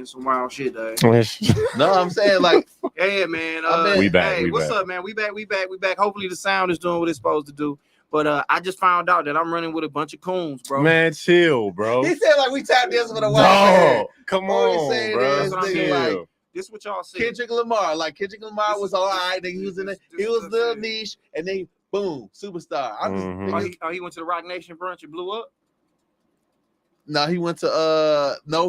Some wild shit, though. No, I'm saying like, yeah, man. we back. Hey, we what's back. up, man? We back. Hopefully the sound is doing what it's supposed to do. But I just found out that I'm running with a bunch of coons, bro. Man, chill, bro. he said like we tapped this with a white No, come All he on, saying bro. is, nigga, Chill. like, This what y'all see. Kendrick Lamar. Like Kendrick Lamar This was is- all right. Then he was in it. He was a little niche, and then boom, superstar. I'm just Mhm. he went to the Rock Nation brunch and blew up. no, he went to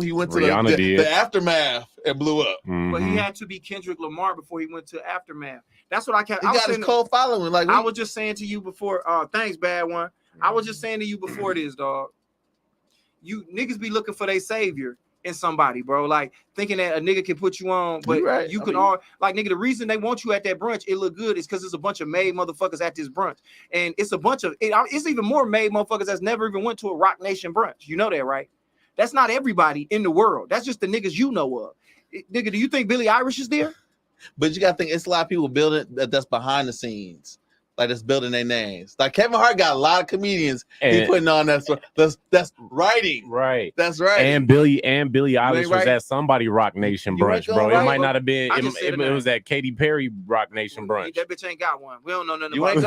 he went to Rihanna did. the aftermath and blew up. But he Mhm. had to be Kendrick Lamar before he went to Aftermath. That's what I kept. He I was got his saying- cult following. Like I was just saying to you before. Thanks, bad one. I was just saying to you before this, dog. You niggas be looking for their savior in somebody, bro. Like thinking that a nigga can put you on, but You right. you I can mean- all like nigga. The reason they want you at that brunch, it look good, is because there's a bunch of made motherfuckers at this brunch, and it's a bunch of it's even more made motherfuckers that's never even went to a Rock Nation brunch. You know that, right? That's not everybody in the world. That's just the niggas you know of. Nigga, do you think Billie Eilish is there? But you gotta think it's a lot of people building that's behind the scenes, like that's building their names. Like Kevin Hart got a lot of comedians he And- putting on that's writing. Right. That's right. And Billie Eilish was right. at somebody Rock Nation You ain't brunch, gonna bro. It write- might not have been. I It, just said it it was at Katy Perry Rock Nation brunch. That bitch ain't got one. We don't know nothing you about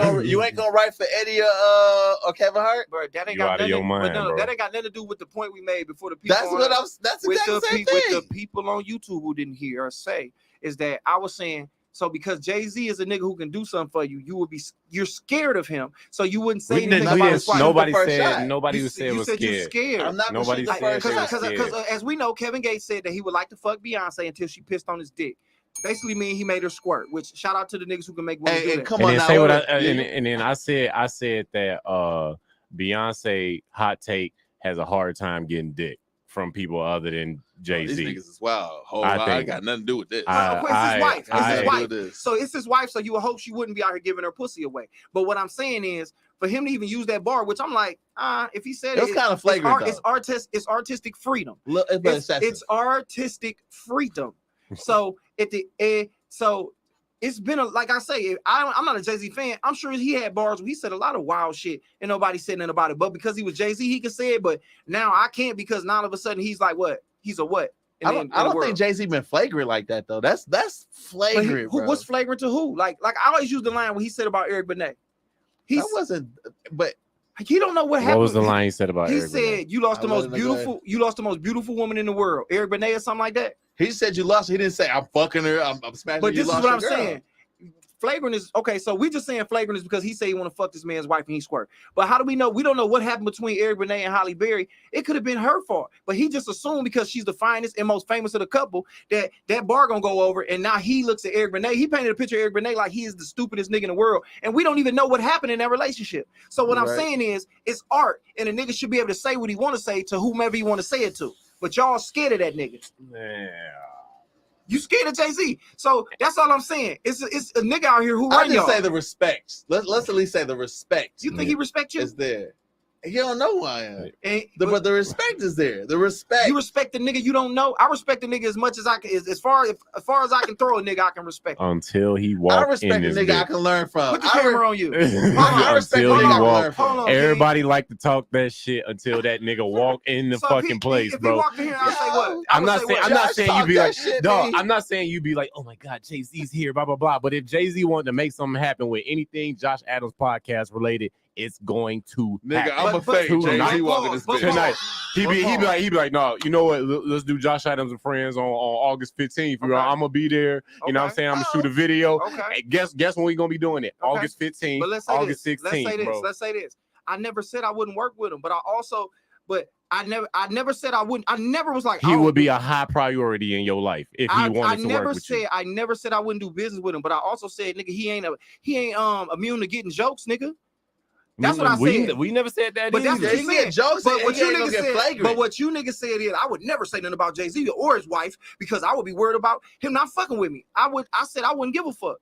ain't gonna write for Eddie or Kevin Hart. Bro, that ain't You got out of nothing. your mind, but no, bro. that ain't got nothing to do with the point we made before the people. That's on what the- I'm. That's with exactly the the same with thing. the people on YouTube who didn't hear or say is that I was saying. So because Jay-Z is a nigga who can do something for you, you're scared of him. So you wouldn't say anything about his wife. Nobody said Nobody you said was said you're scared. scared. I'm not Nobody gonna shoot said the first they were shot. Because as we know, Kevin Gates said that he would like to fuck Beyonce until she pissed on his dick. Basically, mean he made her squirt. Which shout out to the niggas who can make women do And that. come And on then now. say what wait, and then I said that Beyonce hot take has a hard time getting dick from people other than These Jay-Z. niggas is wild. I I think- got nothing to do with this. Well, it's his wife. It's I- his do wife. this. So it's his wife. So you would hope she wouldn't be out here giving her pussy away. But what I'm saying is, for him to even use that bar, which I'm like, if he said It was kind of flagrant. it's artistic freedom. Look, It's artistic freedom. So it's been like I say, I'm not a Jay-Z fan. I'm sure he had bars where he said a lot of wild shit and nobody said nothing about it. But because he was Jay-Z, he could say it. But now I can't because now all of a sudden he's like what? He's a what? I don't think Jay-Z been flagrant like that though. That's flagrant. Bro. What's flagrant to who? Like I always use the line when he said about Eric Benet. That wasn't. But He don't know what happened. What was the line he said about He Eric said Benet? you lost the I most wasn't gonna- beautiful. You lost the most beautiful woman in the world, Eric Benet or something like that. he said you lost. He didn't say I'm fucking her. I'm smashing. But you this is lost what your I'm girl. saying. Flagrant is okay. So we just saying flagrant is because he said he want to fuck this man's wife and he squirt. But how do we know? We don't know what happened between Eric Benet and Halle Berry. It could have been her fault, but he just assumed because she's the finest and most famous of the couple that bar gonna go over. And now he looks at Eric Benet. He painted a picture of Eric Benet like he is the stupidest nigga in the world, and we don't even know what happened in that relationship. So what I'm Right. saying is, it's art, and a nigga should be able to say what he want to say to whomever he want to say it to. But y'all scared of that nigga. Yeah. You scared of Jay-Z. So that's all I'm saying. It's a nigga out here who I run just y'all. say the respect. Let's at least say the respect. You think he respect you? is there? He don't know who I am. And, But the respect is there. The respect. you respect the nigga you don't know. I respect the nigga as much as I can. As far as I can throw a nigga, I can respect. Until he I walked respect in the this nigga I bitch. can learn from. Put the camera on you. I respect Until the he nigga I can learn walked. from. Hold on. Everybody like to talk that shit until that nigga walk in the So fucking place, if bro. he walked in here, I'll say what? I'm not saying you be like, shit, dog. man. I'm not saying you be like, oh my god, Jay-Z's here, blah blah blah. But if Jay-Z wanted to make something happen with anything Josh Adams podcast related, it's going to Nigga, happen. I'm a But- fake. but- Jay-Z walking this but- bitch. Tonight, he be like, no, you know what? Let's do Josh Adams and Friends on August 15th. Okay. I'm gonna be there. You know what I'm saying? I'm gonna shoot a video. Okay. Hey, guess when we gonna be doing it? Okay. August 15th, But let's say August this. 16th, bro. Let's say this. I never said I wouldn't work with him, but I never said I wouldn't. I never was like He would be a high priority in your life if he wanted to work with you. I never said I wouldn't do business with him, but I also said, nigga, he ain't immune to getting jokes, nigga. That's what I said. We never said that. But that's either. what you said. Jokes, But what you niggas niggas said, flagrant. but what you niggas said is, I would never say nothing about Jay-Z or his wife because I would be worried about him not fucking with me. I said I wouldn't give a fuck.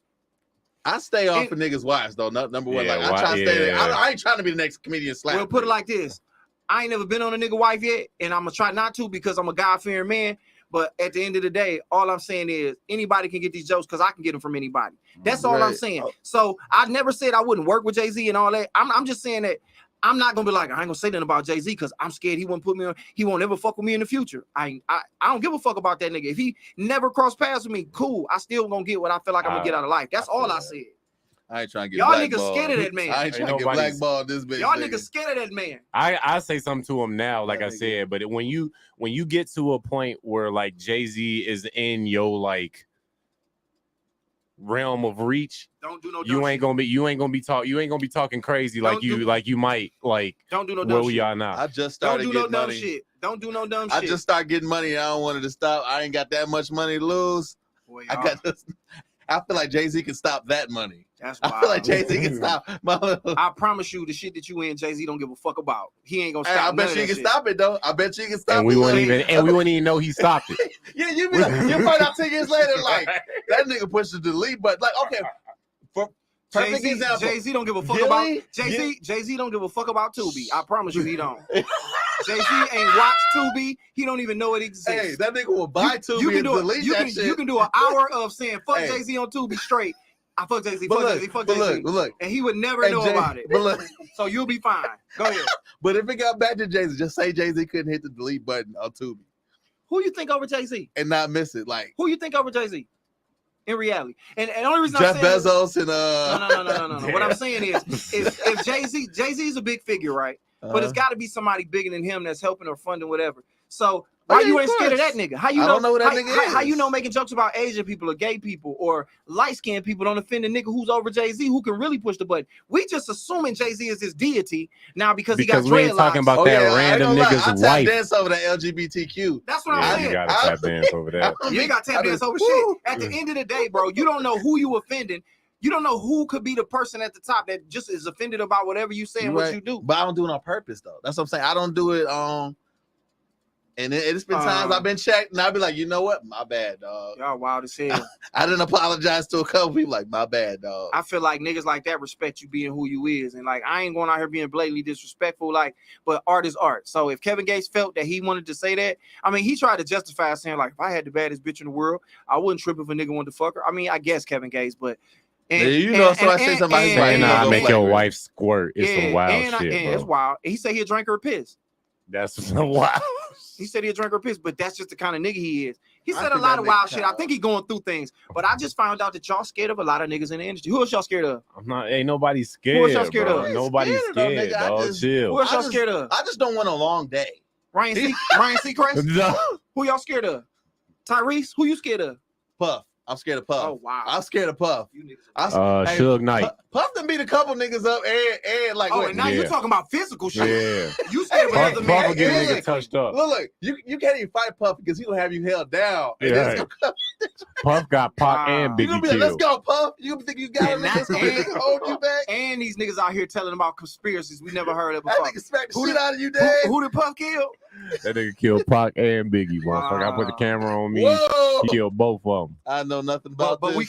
I stay off of niggas' wives though. Number one, Yeah, like I try to stay there. yeah. I ain't trying to be the next comedian slap. Well, put it like this: I ain't never been on a nigga wife yet, and I'm gonna try not to because I'm a God-fearing man. But at the end of the day, all I'm saying is anybody can get these jokes because I can get them from anybody. That's all I'm Right. saying. So I never said I wouldn't work with Jay-Z and all that. I'm just saying that I'm not gonna be like, I ain't gonna say nothing about Jay-Z because I'm scared he won't put me on, he won't ever fuck with me in the future. I don't give a fuck about that nigga. If he never cross paths with me, cool. I still gonna get what I feel like I'm gonna get out of life. That's all I said. I ain't trying to get Y'all blackballed. niggas scared of that man. I ain't trying to get blackballed this bitch. Y'all niggas scared of that man. I say something to him now, like I said, but when you get to a point where like Jay-Z is in your like realm of reach, don't do no dumb you ain't gonna be talking crazy like you might like don't do no dumb where shit. we are now. I just started don't do no getting dumb money. shit. Don't do no dumb shit. I just started getting money. I don't want it to stop. I ain't got that much money to lose. Boy, I feel like Jay-Z can stop that money. That's I wild. feel like Jay-Z can stop my little... I promise you, the shit that you in, Jay-Z don't give a fuck about. He ain't gonna Hey, stop. I bet you can stop it though. I bet you can stop and it. we wouldn't even know he stopped it. Yeah, you find out 10 years later, like that nigga pushed the delete button. Like, okay, for perfect example, Jay-Z don't give a fuck about Jay-Z don't give a fuck about Tubi. I promise you, he don't. Jay-Z ain't watched Tubi. He don't even know it exists. hey, that nigga will buy Tubi and delete that shit. You can do an hour of saying fuck Jay-Z on Tubi straight. I fuck Jay-Z, fuck Jay-Z, fuck Jay-Z. Look, and he would never know about it. But look, so you'll be fine. Go ahead. But if it got back to Jay-Z, just say Jay-Z couldn't hit the delete button on Tubi Who you think over Jay-Z? and not miss it. Like, Who you think over Jay-Z? In reality, and the only reason Jeff I'm saying Bezos and no. What I'm saying is, if Jay-Z is a big figure, right? But it's got to be somebody bigger than him that's helping or funding whatever. So why you ain't scared of that nigga? How you I know? don't know who that nigga is. How you know making jokes about Asian people or gay people or light skinned people don't offend a nigga who's over Jay-Z who can really push the button? We just assuming Jay-Z is his deity now because he got we ain't talking about that random nigga's wife. I dance over the LGBTQ. That's what I'm saying. You gotta tap dance over that. You ain't got to tap dance over shit. At the end of the day, bro, you don't know who you offending. You don't know who could be the person at the top that just is offended about whatever you say and what you do. But I don't do it on purpose though. That's what I'm saying. I don't do it and it's been times I've been checked and I'll be like, you know what? My bad, dog. Y'all wild as hell. I didn't apologize to a couple people like, my bad, dog. I feel like niggas like that respect you being who you is. And like, I ain't going out here being blatantly disrespectful, like, but art is art. So if Kevin Gates felt that he wanted to say that, I mean, he tried to justify saying like, if I had the baddest bitch in the world, I wouldn't trip if a nigga wanted to fuck her. I mean, I guess Kevin Gates, but say somebody make your wife squirt. It's some wild shit, bro. It's wild. He said he'll drink her piss. That's wild. He said he'll drink her piss, but that's just the kind of nigga he is. He said a lot of wild shit. I think he going through things, but I just found out that y'all scared of a lot of niggas in the industry. Who else y'all scared of? I'm not. Ain't nobody scared. Who else y'all scared of? Nobody's scared, dog. Chill. Who else y'all scared of? I just don't want a long day. Ryan Seacrest? Who y'all scared of? Tyrese? Who you scared of? Puff. I'm scared of Puff. Oh wow. I'm scared of Puff. Suge Knight. Puff done beat a couple niggas up and like. Oh, and now you're talking about physical shit. Yeah. You scared of another man. Puff get a nigga touched up. Look, you can't even fight Puff because he gonna have you held down. Yeah. Puff got Pac and You Biggie gonna be like, let's killed. go, Puff. You gonna think you got it? Hold you back. And these niggas out here telling about conspiracies we never heard of That before. nigga smacked the shit out of you, Dave. Who did Puff kill? That nigga killed Pac and Biggie, motherfucker. I put the camera on me. Whoa. He killed both of them. I know nothing about But this. we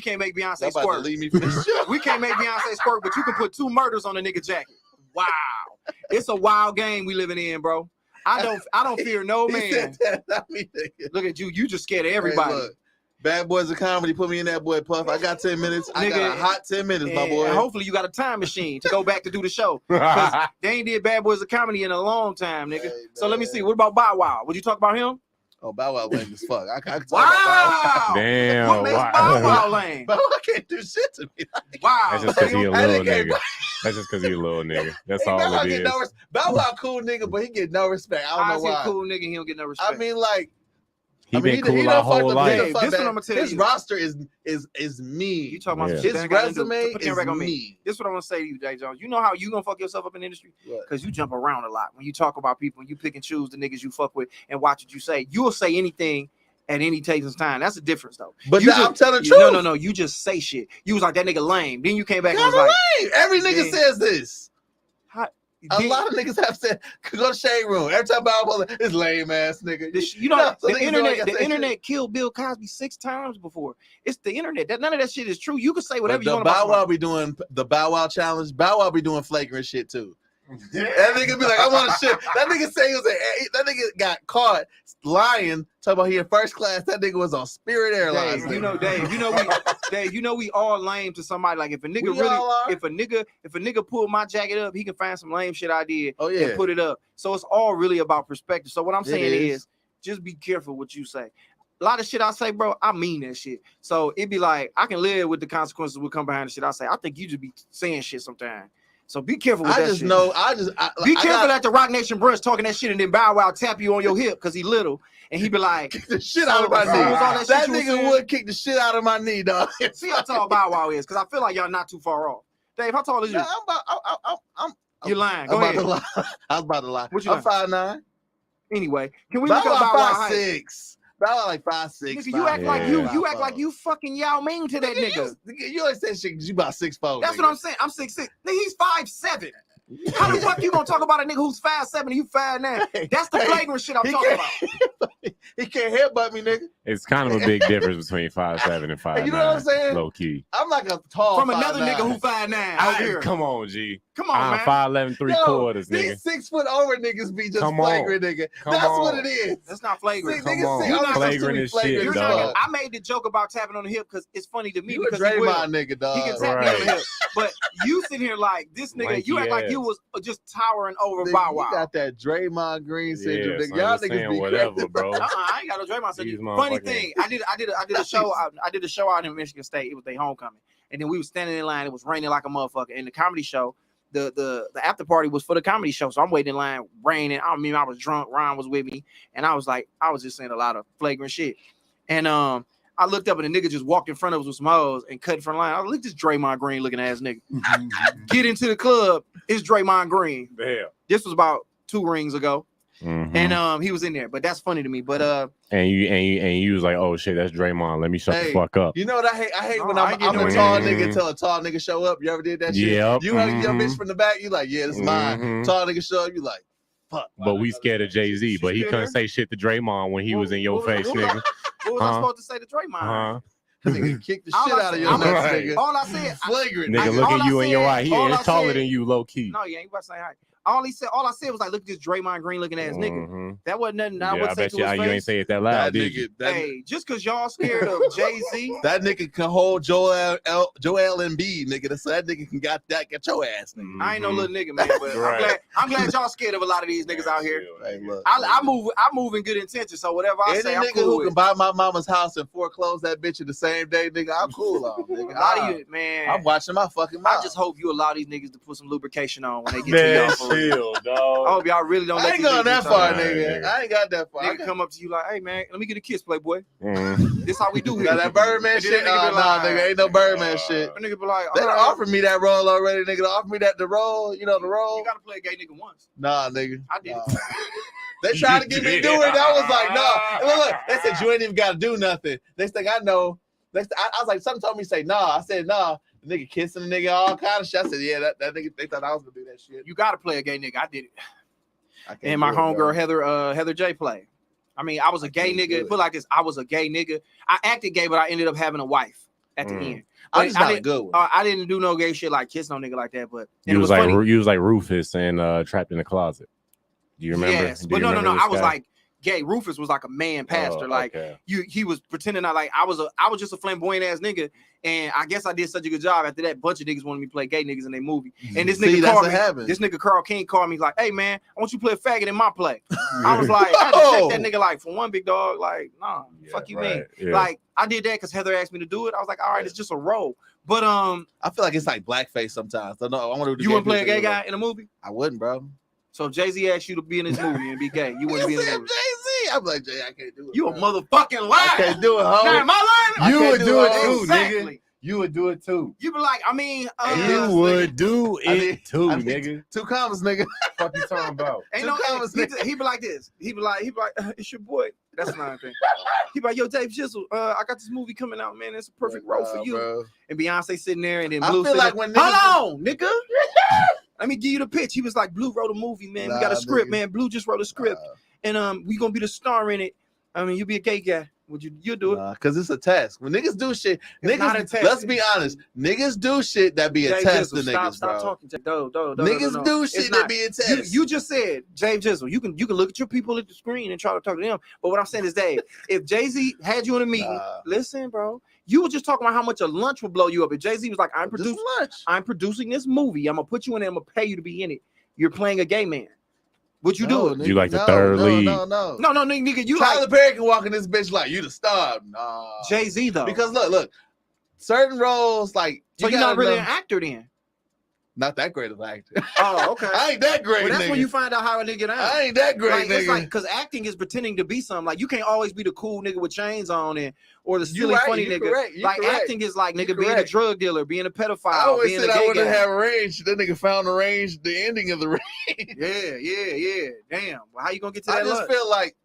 can't make Beyonce Y'all about to squirt. leave me for this shit. We can't make Beyonce squirt, but you can put 2 murders on a nigga jacket. Wow. It's a wild game we living in, bro. I don't fear no He man. said that, not me, nigga. Look at you just scared of everybody. Hey, look, Bad Boys of Comedy, put me in that boy, Puff. I got 10 minutes. I got a hot 10 minutes, my boy. And hopefully you got a time machine to go back to do the show. Because they ain't did Bad Boys of Comedy in a long time, nigga. Hey, so let me see. What about Bow Wow? Would you talk about him? Oh, Bow Wow lame as fuck. I can talk about Wow. Damn. What makes Bow Wow lame? Bow Wow can't do shit to me. Wow. That's just because he a little Hey, nigga. That's just because he a little nigga. That's Hey, all Bow Wow it get is. no Bow Wow cool nigga, but he get no respect. I don't know How's why. he a cool nigga? He don't get no respect. I mean, like, He been cool he our done fucked whole up- life. he done Hey, fucked this what that- I'ma tell his you. roster is mean. You talking about Yeah. some shit His that ain't got nothing to do- resume put the is record on me. mean. This is what I'm gonna say to you, Jay Jones. You know how you gonna fuck yourself up in the industry? What? Because you jump around a lot. When you talk about people, you pick and choose the niggas you fuck with and watch what you say. You'll say anything at any taking time. That's the difference, though. But you I'm telling the truth. No. You just say shit. You was like that nigga lame. Then you came back and Never was like, lame. Every nigga Then- says this. A then- lot of niggas have said, go to Shade Room. Every time Bow Wow, it's lame ass nigga. You know, so the niggas know I internet, gotta the say internet shit. killed Bill Cosby 6 times before. It's the internet. That none of that shit is true. You can say whatever But you the want Bow about Wow be doing the Bow Wow challenge. Bow Wow be doing flagrant shit too. That nigga be like, I want to shit. That nigga say he was that nigga got caught lying, talking about he in first class. That nigga was on Spirit Airlines. Dave, you know, Dave, you know we all lame to somebody. Like if a nigga We all are. if a nigga pull my jacket up, he can find some lame shit I did Oh yeah. and put it up. So it's all really about perspective. So what I'm It saying is. is just be careful what you say. A lot of shit I say, bro, I mean that shit. So it'd be like I can live with the consequences will come behind the shit I say. I think you just be saying shit sometimes. So be careful with I that just shit. know. Be careful at the Rock Nation brunch talking that shit and then Bow Wow tap you on your hip because he little and he be like, kick the shit out of my So, knee. was all that That shit you was nigga saying? would kick the shit out of my knee, dog. see how tall Bow Wow is because I feel like y'all not too far off. Dave, how tall is you? Nah, I'm You're lying. I'm Go about ahead. to lie. I was about to lie. What you I'm 5'9". Anyway, can we Bow look up Wow Bow Wow height? 5'6". Bow Wow like 5'6". Nigga, you act like you 5'4". act like you fucking Yao Ming to that nigga. You always say shit 'cause you about 6'4". That's what I'm saying. I'm 6'6". Nigga, he's 5'7". How the fuck you gonna talk about a nigga who's 5'7" and you 5'9"? That's the flagrant shit I'm he talking can't- about. He can't headbutt me, nigga. It's kind of a big difference between 5'7" and 5'9". You know what I'm saying? Low key. I'm like a tall From another 5'9". nigga who 5'9" over here. Come on, G. Come on, I'm man. 5'11", 3/4, These nigga. 6 foot over niggas be just Come on. flagrant, nigga. Come That's on. what it is. That's not flagrant. See, Come niggas on. say You're I'm not supposed to flagrant be as shit, flagrant You're as not dog. gonna, fuck. I made the joke about tapping on the hip because it's funny to me You a because he will. Draymond nigga, dog. He can tap me on the Right. hip. But you sitting here like this nigga, Lanky you act like ass. you was just towering over Nigga, Bow you Wow. got that Draymond Green syndrome, Yeah, nigga. son, Y'all just niggas saying be whatever, crazy. bro. I ain't got no Draymond. These Funny motherfucking- thing, I did a show. I did a show out in Michigan State. It was their homecoming, and then we was standing in line. It was raining like a motherfucker. And the comedy show, the after party was for the comedy show. So I'm waiting in line, raining. I mean, I was drunk. Ryan was with me, and I was just saying a lot of flagrant shit. And I looked up and the nigga just walked in front of us with some hoes and cut in front of line. I was like, look at this Draymond Green looking ass nigga. Get into the club. It's Draymond Green. The hell. This was about 2 rings ago, Mhm. and he was in there. But that's funny to me. But And you was like, oh shit, that's Draymond. Let me shut Hey, the fuck up. You know what I hate? I hate No, when I I'm ain't getting a no tall attention. nigga till a tall nigga show up. You ever did that shit? Yep, You hug your mhm. bitch from the back. You like, yeah, this is mine. Mhm. Tall nigga show up. You like, fuck. But we scared of Jay-Z, but he scared couldn't her? say shit to Draymond when he was in your What face, was- nigga. what was I Huh? supposed to say to Draymond? Uh-huh. Nigga kick the All shit I out of said- your all nuts, I- nigga. All I said, Flagrant. Nigga, nigga. look all at you I in your said- eye. He all is I taller said- than you, low key. no, you ain't about to say hi. All I said was like, look at this Draymond Green looking ass nigga. Mhm. That wasn't nothing. I Yeah, I wouldn't say bet to you his you ain't face. say it that That loud, did you? nigga, that, Hey, just because y'all scared of Jay-Z, that nigga can hold Joel Embiid, nigga. So that nigga can get your ass, nigga. I ain't no Mhm. little nigga, man. But Right. I'm glad y'all scared of a lot of these niggas out here. Hey, look. I move in good intention, so whatever I Any say, I'm nigga cool who with. can buy my mama's house and foreclose that bitch in the same day, nigga, I'm cool on, nigga. A lot of you, man. I'm watching my fucking mouth. I just hope you allow these niggas to put some lubrication on when they get to y'all. For real. I dog. hope y'all really don't. I let ain't these going niggas that get far, y'all. nigga. I ain't got that far. I Nigga come up to you like, hey man, let me get a kiss, Playboy. Mhm. This how we do here. got that Birdman And then shit. that nigga be Nah, like, nigga, ain't no Birdman shit. A nigga be like, They all done right, offered me that role already, nigga. They offered me the role, you know, the role. you gotta play a gay nigga once. Nah, nigga. I did. Nah. They tried to get me to do it. I was like, no. And look, they said you ain't even got to do nothing. Next thing I know, I was like, something told me say nah. I said nah. The nigga kissing the nigga, all kind of shit. I said, yeah, that nigga. They thought I was gonna do that shit. You gotta play a gay nigga. I did it. I can't And my do it, bro. homegirl Heather J play. I mean, I was a gay can't do nigga. it. Put like this, I was a gay nigga. I acted gay, but I ended up having a wife at the end. I'm But just I not a didn't- good one. I didn't do no gay shit like kiss no nigga like that. But and You it was like funny. you was like Rufus and Trapped in the Closet. Do you remember? Yes, Do but you no. remember this I was guy? like gay. Rufus was like a man pastor. Oh, Like okay. he was pretending I was just a flamboyant ass nigga. And I guess I did such a good job. After that, bunch of niggas wanted me to play gay niggas in their movie. And this See, nigga that's called what me. happened. This nigga Carl King called me like, "Hey man, I want you to play a faggot in my play." I was like, I had to Oh. check that nigga like for one big dog. Like, nah, Yeah, fuck you right, mean? yeah. Like I did that because Heather asked me to do it. I was like, all right, it's just a role. But I feel like it's like blackface sometimes. So no, I want to. you wouldn't play a gay guy in a movie. I wouldn't, bro. So if Jay-Z asked you to be in this movie and be gay, you wouldn't be in the said movie. Jay-Z. I'm like, Jay, I can't do it. You a bro. motherfucking I liar. can't do it, ho. Now, am I lying? I You can't would do do it it all. too, nigga. Exactly. You would do it too. You be like, I mean, Yeah, You would do I it need- too, I need nigga. 2 commas, nigga. Fuck you talking about? ain't two no. comments, He be like this. He be like, it's your boy. That's another thing. He be like, yo, Dave Jizzle, I got this movie coming out, man. It's a perfect role for you. Bro. And Beyonce sitting there, and then I Blue feel sitting like there, when niggas- hold on, nigga. Let me give you the pitch. He was like, Blue wrote a movie, man. We got a Nah, script, nigga. man. Blue just wrote a script, and we gonna be the star in it. I mean, you be a gay guy. Would you do it? Because it's a test. When niggas do shit, It's not a niggas. test. Let's be honest. Niggas do shit that be a Jay test Jizzle, to niggas, stop bro. talking. No, Niggas do It's shit not. that be a test. You just said Jay Jizzle. You can look at your people at the screen and try to talk to them. But what I'm saying is, Dave, if Jay-Z had you in a meeting, Nah. listen, bro, you were just talking about how much a lunch would blow you up. If Jay-Z was like, I'm Just lunch. producing this movie. I'm gonna put you in there. I'm gonna pay you to be in it. You're playing a gay man. Would you do it? nigga, You like the third lead. No. No, nigga, you Tyler like Perry can walk in this bitch like you the star. Nah. Jay-Z though. Because look, certain roles like so you you're not gotta really know- an actor then. not that great of an actor. Oh, okay. I ain't that great. Well, that's nigga. when you find out how a nigga down. I ain't that great, Like, nigga. it's like because acting is pretending to be something. Like you can't always be the cool nigga with chains on and or the You silly right, funny you nigga. correct, you Like correct. acting is like You nigga being a correct. drug dealer, being a pedophile, I always being said a I gay wouldn't guy. have range. That nigga found the range, the ending of the range. Yeah. Damn. Well, how you gonna get to I that just lunch? feel like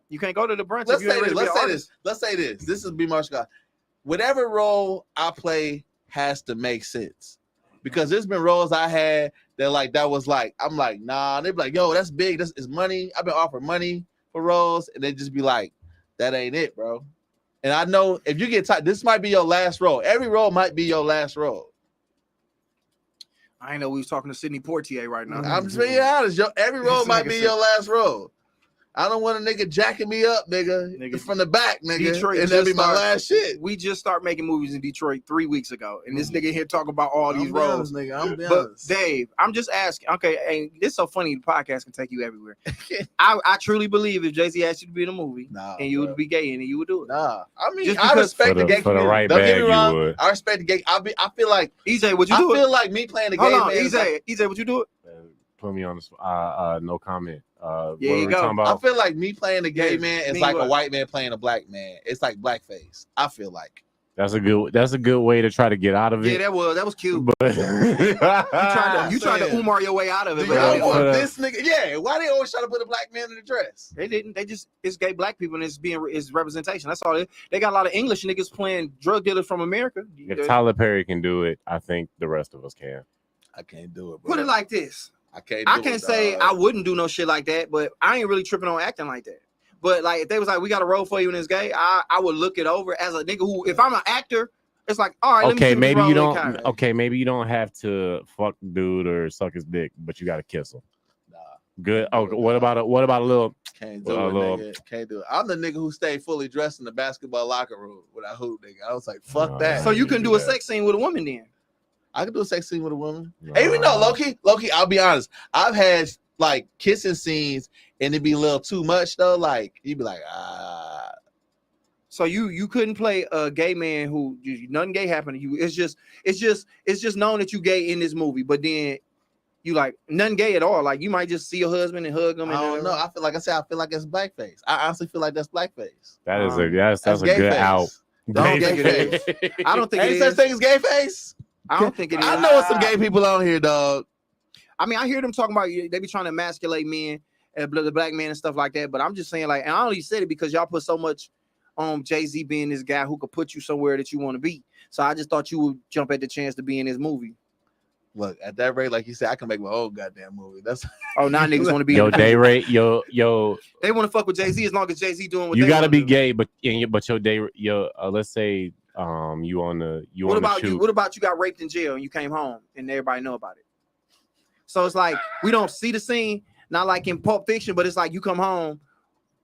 you can't go to the brunch let's if you ain't say this. really Let's be say an this. Let's say this. This is B. Marsh Scott. Whatever role I play has to make sense. Because there's been roles I had that was like, I'm like, nah. They be like, yo, that's big. This is money. I've been offered money for roles, and they just be like, that ain't it, bro. And I know if you get tired, this might be your last role. Every role might be your last role. I ain't know we was talking to Sidney Poitier right now. I'm just being honest. Every role This might nigga be said- your last role. I don't want a nigga jacking me up, nigga from the back, nigga. Detroit and that'd be just my started- last shit. We just start making movies in Detroit 3 weeks ago, and this nigga here talking about all these I'm be roles. honest, nigga. I'm be But honest. Dave, I'm just asking. Okay, and it's so funny. The podcast can take you everywhere. I truly believe if Jay-Z asked you to be in a movie Nah, and you bro. would be gay in it, you would do it. Nah, I mean, Just I because- respect For the the- gay for the community. right Don't get bag, me you wrong. would. I respect the gay. I feel like EJ, would you I do feel it? like me playing the gay Hold on, man. is like- EJ, would you do it? Put me on the spot. No comment. What There you were we go. talking I about? feel like me playing the gay Yes, man is mean like what? a white man playing a black man. It's like blackface. I feel like. That's a good way to try to get out of Yeah, it. that was cute. But You tried to saying. Umar your way out of Do it, but y'all it didn't want work. this nigga? Yeah. Why they always try to put a black man in the dress? They didn't. They just it's gay black people and it's representation. That's all. They got a lot of English niggas playing drug dealers from America. if Tyler Perry can do it, I think the rest of us can. I can't do it, bro. Put it like this. I can't. I do can't it, say dog. I wouldn't do no shit like that, but I ain't really tripping on acting like that. But like if they was like, we got a role for you and it's gay, I would look it over as a nigga who, if I'm an actor, it's like, all right, let me Okay, see maybe what's you wrong with don't. that guy. Okay, maybe you don't have to fuck the dude or suck his dick, but you got to kiss him. Nah, Good. Oh, what about a little? can't do Well, it, little- nigga. Can't do it. I'm the nigga who stayed fully dressed in the basketball locker room with a hoop, nigga. I was like, fuck that. So you can do a that. sex scene with a woman then. I can do a sex scene with a woman. Nah. Even though Loki, I'll be honest. I've had like kissing scenes and it'd be a little too much though. Like you'd be like, So you couldn't play a gay man who nothing gay happened to you. It's just known that you gay in this movie, but then you like nothing gay at all. Like you might just see your husband and hug him. I don't know. I feel like I feel like it's blackface. I honestly feel like that's blackface. That is that's a gay good face. out. Don't Gay think it face. I don't think Ain't it such is. thing as gay face. I don't think it is. I know some gay people on here, dog. I mean, I hear them talking about they be trying to emasculate men, the black man and stuff like that. But I'm just saying, like, and I only said it because y'all put so much on Jay-Z being this guy who could put you somewhere that you want to be. So I just thought you would jump at the chance to be in this movie. Look, at that rate, like you said, I can make my own goddamn movie. That's Oh, now niggas want to be. Yo, in the day movie. rate, yo, They want to fuck with Jay-Z as long as Jay-Z doing what you they gotta wanna be do. gay, but your day, let's say, you on the What about shoot. you? What about you got raped in jail and you came home and everybody know about it? So it's like we don't see the scene, not like in Pulp Fiction, but it's like you come home.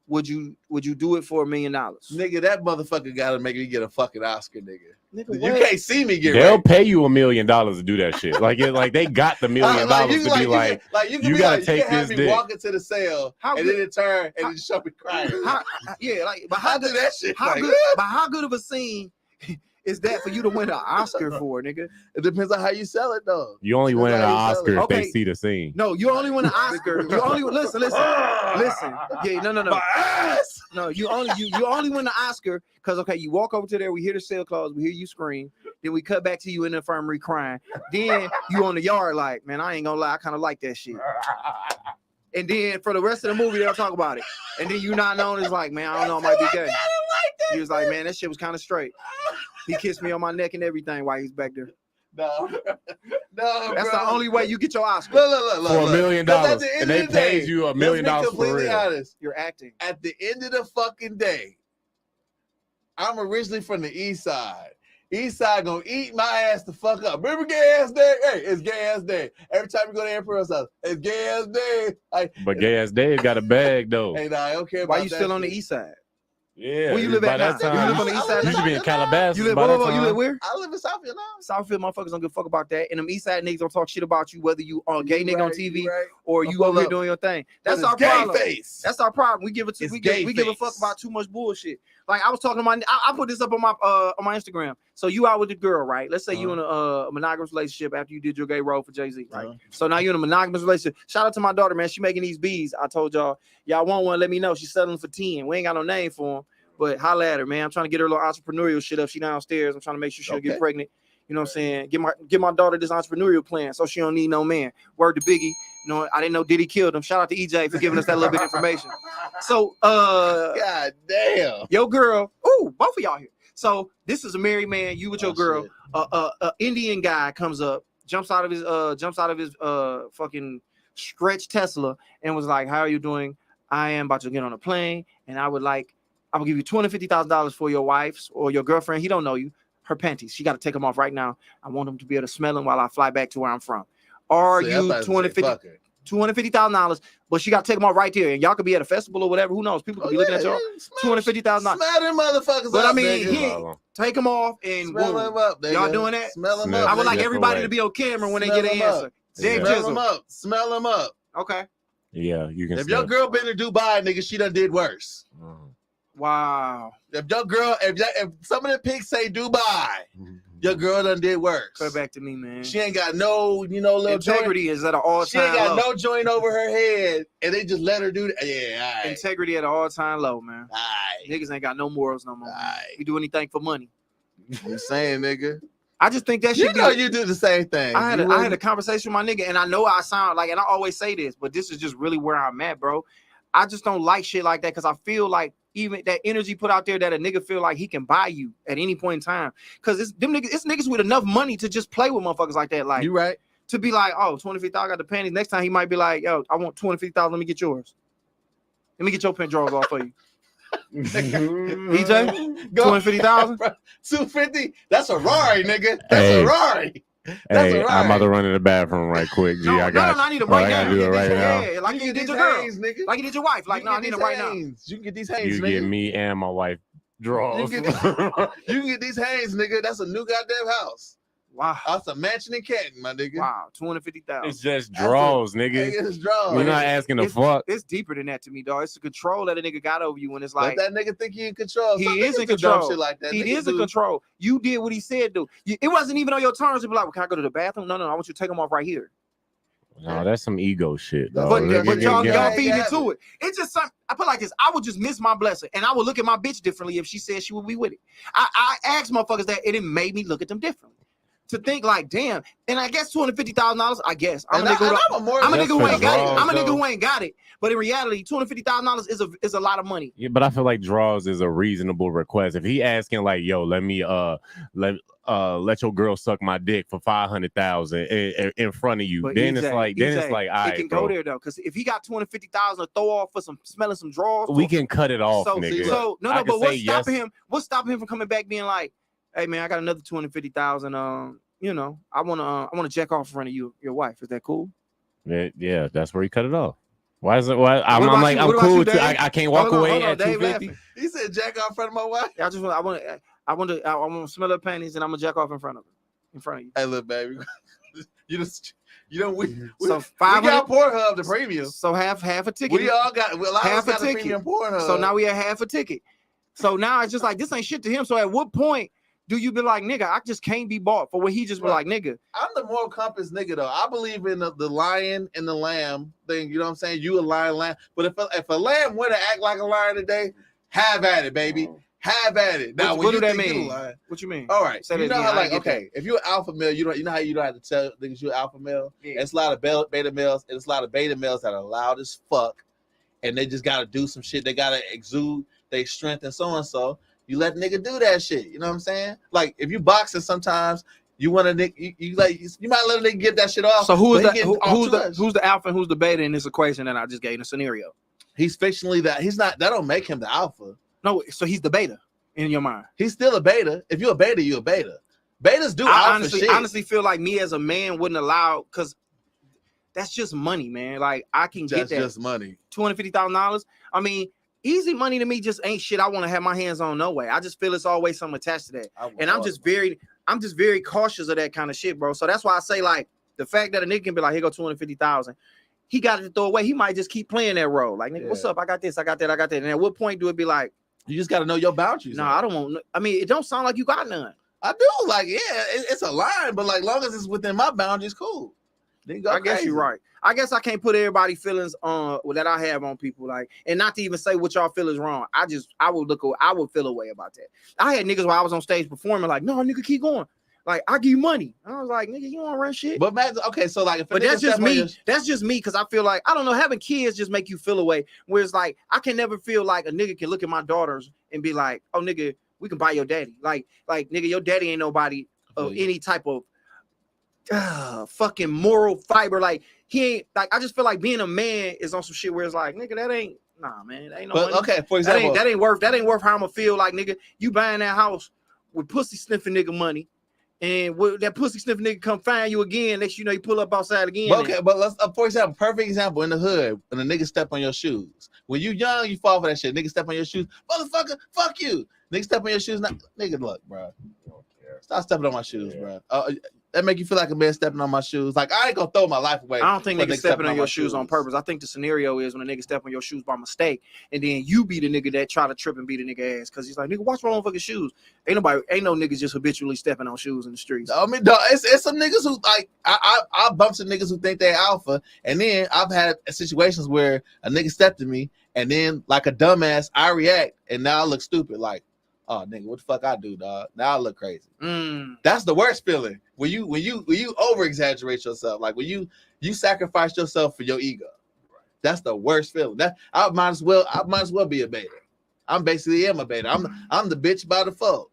Would you do it for $1 million? nigga. That motherfucker gotta make me get a fucking Oscar, nigga. Nigga, You what? can't see me get They'll raped. pay you $1 million to do that shit. Like they got the $1 million you to can- be like, you can you be gotta like, take you can have this me dick. walk into the cell How and good- then it turn and then show me crying. Yeah, like, but I how do good? that shit. How like, good? But how good of a scene is that for you to win an Oscar for, nigga? It depends on how you sell it, though. you only win an That's how you Oscar sell if they Okay. see the scene. No, you only win an Oscar. You only listen. Yeah, no. My ass. No, you only win the Oscar because okay, you walk over to there, we hear the cell calls, we hear you scream, then we cut back to you in the infirmary crying. Then you on the yard like, man, I ain't gonna lie, I kind of like that shit. And then for the rest of the movie, they'll talk about it. And then you not known as like, man, I don't know, I might be gay. He was like, man, that shit was kind of straight. He kissed me on my neck and everything while he's back there. No, That's bro. the only way you get your Oscar. Look. For $1 million, 'Cause at the end and of they the day, pays you $1 million let's be for completely real. honest. You're acting. At the end of the fucking day, I'm originally from the East Side. East Side gonna eat my ass the fuck up. Remember Gay Ass Day? Hey, it's Gay Ass Day. Every time you go to Emperor's house, it's Gay Ass Day. But Gay Ass Dave got a bag though. Hey, nah, I don't care about Why you that still on the shit. East Side? Yeah. Where you live by at that now? time, You live on the East Side you should be in now? Calabasas. You live, by whoa, that whoa, whoa, you time. live where? I live in Southfield now. Southfield motherfuckers don't give a fuck about that. And them East Side niggas don't talk shit about you, whether you are a gay You nigga on right, TV you right. or But you over here look, doing your thing. But That's it's our gay problem. face. That's our problem. We give it to It's we gay give a fuck face. about too much bullshit. Like I was talking to my I put this up on my Instagram. So you out with the girl, right? Let's say you in a monogamous relationship after you did your gay role for Jay-Z, right? So now you're in a monogamous relationship. Shout out to my daughter, man. She making these bees. I told y'all want one, let me know. She's selling for 10. We ain't got no name for them. But holla at her, man. I'm trying to get her a little entrepreneurial shit up. She downstairs. I'm trying to make sure she'll get pregnant. You know what I'm saying? Get my daughter this entrepreneurial plan so she don't need no man. Word to Biggie. You know, I didn't know Diddy killed him. Shout out to EJ for giving us that little bit of information. So God damn. your girl, both of y'all here. So this is a married man, you with your girl. Indian guy comes up, jumps out of his fucking stretch Tesla and was like, how are you doing? I am about to get on a plane and I will give you $250,000 for your wife's or your girlfriend. He don't know you. Her panties. She got to take them off right now. I want them to be able to smell them while I fly back to where I'm from. Are you $250,000? But she got to take them off right there. And y'all could be at a festival or whatever. Who knows? People could be looking at y'all. $250,000. Smell them motherfuckers But up, I mean, nigga. take them off and Smell them up, nigga. y'all doing that? Smell them Smell up. I would like nigga. everybody Different to be on camera when Smell they get an them up. answer. Dave Yeah. Smell them Jizzle. up. Smell them up. Okay. Yeah, you can. If your girl been to Dubai, nigga, she done did worse. Wow. If your girl, if some of the pics say Dubai, your girl done did worse. Cut back to me, man. She ain't got no, little Integrity is at an joint. She all-time ain't got low. no joint over her head, and they just let her do that. Yeah, all right. Integrity at an all-time low, man. All right. Niggas ain't got no morals no more. Man. Aight. We do anything for money. I'm saying, nigga. I just think that You should know be. you do the same thing. I had a conversation with my nigga, and I know I sound like, and I always say this, but this is just really where I'm at, bro. I just don't like shit like that because I feel like even that energy put out there that a nigga feel like he can buy you at any point in time. Because it's niggas with enough money to just play with motherfuckers like that. Like you right. to be like, oh, 25,000, I got the panties. Next time he might be like, yo, I want 250,000. Let me get yours. Let me get your pen drawers off for you. EJ, 250,000. 250. That's a Rari, nigga. That's a Rari. That's Hey, a I'm about to Rari. run to the bathroom right quick. G, No, I got. I need them Oh, right I gotta now. do it right now. Yeah, like you did these your girl. Hanes, nigga. Like you did your wife. Like, You no, can I need get them right these now. Hanes. You can get these Hanes, You nigga. get me and my wife draws. You can get these Hanes, nigga. That's a new goddamn house. Wow. That's a mansion in Canton, my nigga. Wow. 250,000. It's just draws, nigga. Nigga, it's draws. You're not asking to fuck. It's deeper than that to me, dog. It's the control that a nigga got over you when it's like Let that nigga think he in control. he Some is niggas in do dumb control. Shit like that. He Niggas is in do- control. You did what he said, dude. It wasn't even on your terms to be like, well, can I go to the bathroom? No, I want you to take them off right here. No, that's some ego shit, dog. But yeah, y'all yeah. feeding into it. It's just something. I put like this. I would just miss my blessing, and I would look at my bitch differently if she said she would be with it. I asked motherfuckers that, and it made me look at them differently. To think like, damn, and I guess $250,000. I guess I'm a nigga who ain't got it. I'm a nigga who ain't got it. But in reality, $250,000 is a lot of money. Yeah, but I feel like draws is a reasonable request. If he asking like, yo, let me let your girl suck my dick for $500,000 in front of you, But then EJ, it's like, all it right, can bro. go there though, because if he got $250,000 to throw off for smelling some drawers, We can cut it off, nigga. So no, I but can what's say stopping yes. him? What's stopping him from coming back being like, hey man, I got another $250,000. You know, I wanna jack off in front of your wife. Is that cool? Yeah, that's where he cut it off. Why is it? Why I'm about like, you? I'm What about cool you, too. Dave? I can't walk away Hold on, at Dave 250. laughing. He said jack out in front of my wife. I want to smell her panties and I'm gonna jack off in front of you. Hey, look, baby. You don't. We So we 500. got Pornhub, the premium. So half a ticket. We all got. Well, a lot of us half a got the ticket. premium Pornhub. So now we at half a ticket. So now it's just like this ain't shit to him. So at what point do you be like, nigga, I just can't be bought for what he just be like, nigga? I'm the moral compass nigga though. I believe in the lion and the lamb thing. You know what I'm saying? You a lion, lamb. But if a lamb were to act like a lion today, have at it, baby. Have at it. Now, What do that think you mean? a lion, What you mean? all right. Say You that know again. how I like get okay, if you're an alpha male, you know how you don't have to tell niggas you're an alpha male. Yeah. It's a lot of beta males, and it's a lot of beta males that are loud as fuck, and they just gotta do some shit. They gotta exude their strength and so and so. You let nigga do that shit. You know what I'm saying? Like if you boxing, sometimes you want to nigga, you might let a nigga get that shit off. So who's but he getting off too much. who's the alpha and who's the beta in this equation that I just gave in the scenario? He's fictionally that. He's not. That don't make him the alpha. No, so he's the beta. in your mind? He's still a beta. If you're a beta, you're a beta. Betas do I alpha shit. honestly feel like me as a man wouldn't allow, because that's just money, man. Like I can get That's that just money. $250,000. I mean, easy money to me just ain't shit I want to have my hands on no way. I just feel it's always something attached to that. And I'm just very cautious of that kind of shit, bro. So that's why I say, like, the fact that a nigga can be like, here go 250,000, he got it to throw away. He might just keep playing that role. Like, nigga, what's up? I got this, I got that, I got that. And at what point do it be like, You just got to know your boundaries. no, I don't want. I mean, it don't sound like you got none. I do. Like, yeah, it's a line, but like, long as it's within my boundaries, cool. Then go I guess crazy. you're right. I guess I can't put everybody feelings on that I have on people, like, and not to even say what y'all feel is wrong. I would feel a way about that. I had niggas while I was on stage performing, like, no, nigga, keep going. Like, I give you money. I was like, nigga, you don't run shit. But man, okay, so like, if a But nigga that's just step on me. your- That's just me, because I feel like, I don't know, having kids just make you feel a way. Where it's like, I can never feel like a nigga can look at my daughters and be like, oh, nigga, we can buy your daddy. Like, nigga, your daddy ain't nobody of any type of fucking moral fiber. Like, he ain't, like, I just feel like being a man is on some shit where it's like, nigga, that ain't, nah, man, that ain't no But money. okay, for example, That ain't worth how I'm gonna feel. Like, nigga, you buying that house with pussy sniffing nigga money, and that pussy sniffing nigga come find you again. Next, you know, you pull up outside again. but okay, but let's for example, perfect example in the hood, when a nigga step on your shoes. When you young, you fall for that shit. Nigga step on your shoes, motherfucker, fuck you. Nigga step on your shoes, nigga, look, bro. Stop stepping on my shoes, bro. That make you feel like a man stepping on my shoes. Like, I ain't gonna throw my life away. I don't think for niggas stepping on your my shoes on purpose. I think the scenario is when a nigga step on your shoes by mistake, and then you be the nigga that try to trip and beat a nigga ass because he's like, nigga, watch my motherfucking shoes. Ain't no niggas just habitually stepping on shoes in the streets. I mean, dog, it's some niggas who like I bump some niggas who think they're alpha, and then I've had situations where a nigga stepped to me, and then like a dumbass, I react, and now I look stupid. Like, oh nigga, what the fuck I do, dog? Now I look crazy. That's the worst feeling when you over exaggerate yourself, like when you sacrifice yourself for your ego. That's the worst feeling. That I might as well be a beta. I'm basically am a beta. I'm the bitch by default.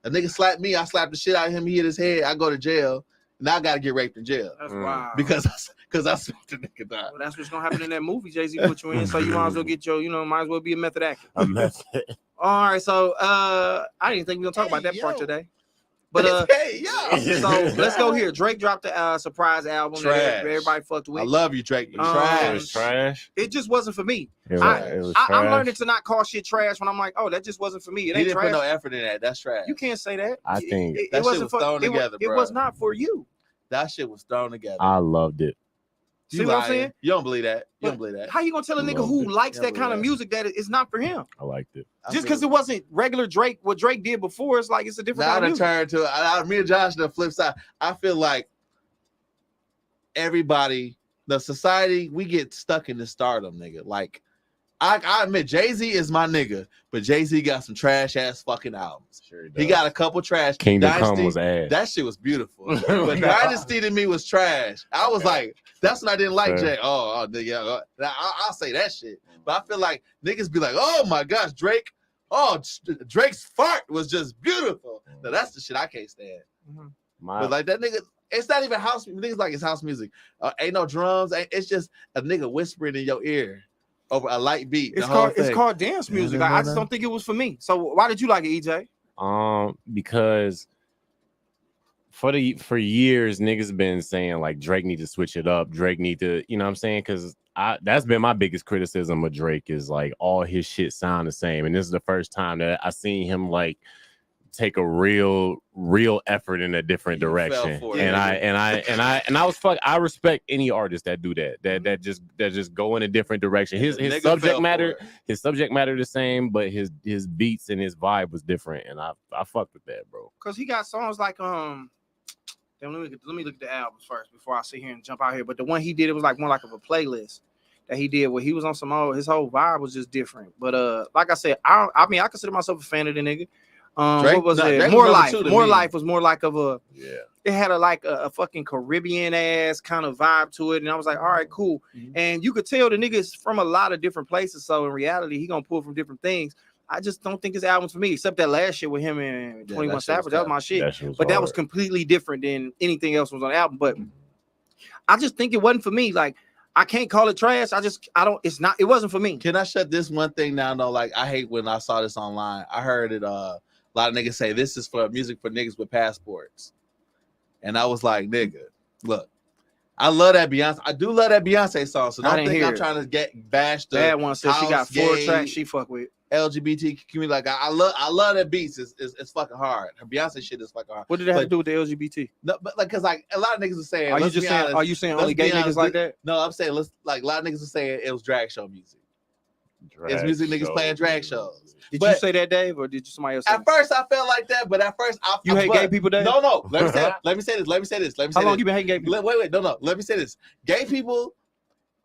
A nigga slap me, I slap the shit out of him, he hit his head, I go to jail. Now I gotta get raped in jail. That's wild. Because I smacked the nigga down. Well, that's what's gonna happen in that movie Jay-Z put you in. So you might as well get your, might as well be a method actor. All right, so I didn't think we were gonna talk about that part today. But hey, yo. so let's go here. Drake dropped a surprise album Trash. that everybody fucked with. I love you, Drake. But It It trash. was trash. It just wasn't for me. It I'm was trash. learning to not call shit trash when I'm like, oh, that just wasn't for me. It He ain't didn't put trash. no effort in that. That's trash. You can't say that. I think that shit was thrown together, it bro. was not for you. That shit was thrown together. I loved it. See what I'm lying. saying? You don't believe that. You But don't believe that. How you gonna tell a nigga Loved who it. likes that Yeah, kind of yeah. music that it's not for him? I liked it. Just because it wasn't regular Drake, what Drake did before, it's like it's a different Now kind to of music. turn to me and Josh, the flip side. I feel like everybody, the society, we get stuck in the stardom, nigga. Like, I admit Jay-Z is my nigga, but Jay-Z got some trash ass fucking albums. Sure He got a couple trash. Kingdom Dynasty, Come was ass. that shit was beautiful. But Dynasty to me was trash. I was like, that's what I didn't like, Fair. Jay. Nigga, I'll say that shit. But I feel like niggas be like, oh my gosh, Drake. Oh, Drake's fart was just beautiful. Now that's the shit I can't stand. But like that nigga, it's not even house. Niggas like it's house music. Ain't no drums. It's just a nigga whispering in your ear over a light beat. It's called dance music. I just don't think it was for me. So why did you like it, EJ? Because for years niggas been saying like Drake need to switch it up. Drake need to, you know what I'm saying? Because that's been my biggest criticism of Drake is like all his shit sound the same. And this is the first time that I seen him like take a real effort in a different direction. I respect any artist that do that. That just go in a different direction. His subject matter the same, but his beats and his vibe was different, and I fucked with that, bro. Because he got songs like let me look at the albums first before I sit here and jump out here. But the one he did, it was like more like of a playlist that he did where he was on some old, his whole vibe was just different. But like I said, I consider myself a fan of the nigga. What was it? Drake More was Life. number 2 to More me. Life was more like of a Yeah. it had a fucking Caribbean ass kind of vibe to it. And I was like, all right, cool. Mhm. And you could tell the nigga's from a lot of different places. So in reality, he gonna pull from different things. I just don't think his album's for me, except that last shit with him and 21 Savage. That was my shit. That was completely different than anything else was on the album. But I just think it wasn't for me. Like, I can't call it trash. I don't. It's not. It wasn't for me. Can I shut this one thing down though? Like I hate when I saw this online. I heard it. A lot of niggas say this is for music for niggas with passports, and I was like, nigga, look, I love that Beyonce. I do love that Beyonce song. So I don't didn't think hear I'm it. trying to get bashed. Bad one said she got house, 4 gay, tracks she fuck with. LGBT community. Like I love that beats. It's fucking hard. Her Beyonce shit is fucking hard. What did that have to But- do with the LGBT? No, but like, cause like a lot of niggas are saying. Are you let's just be saying? honest, Are you saying let's only be gay niggas honest, like that? No, I'm saying let's like a lot of niggas are saying it was drag show music. It's music niggas playing drag shows. Did But- you say that, Dave, or did somebody else say At that? first, I felt like that, but at first, You hate but- gay people, Dave? No. Let me say this. Let me say this. How long you been hating gay people? Wait. No. Let me say this. Gay people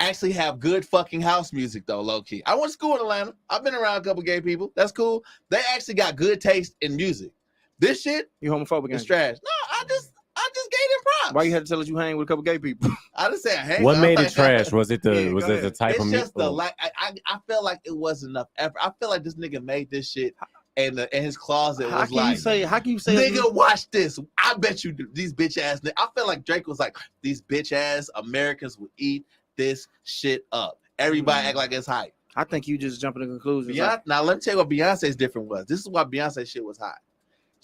actually have good fucking house music, though, low key. I went to school in Atlanta. I've been around a couple gay people. That's cool. They actually got good taste in music. This shit You homophobic? is ain't you? trash. No, I just gave them props. Why you had to tell us you hang with a couple gay people? I just said, hey. What I'm made like, it trash? Was it the Yeah, was go it the ahead. type It's of just the music? like. I felt like it wasn't enough effort. I feel like this nigga made this shit, and in his closet How was can like. you say? How can you say? Nigga, watch this. I bet you do. These bitch ass. I feel like Drake was like, these bitch ass Americans would eat this shit up. Everybody act like it's hype. I think you just jumping to conclusions. Now let me tell you what Beyonce's different was. This is why Beyonce shit was hot.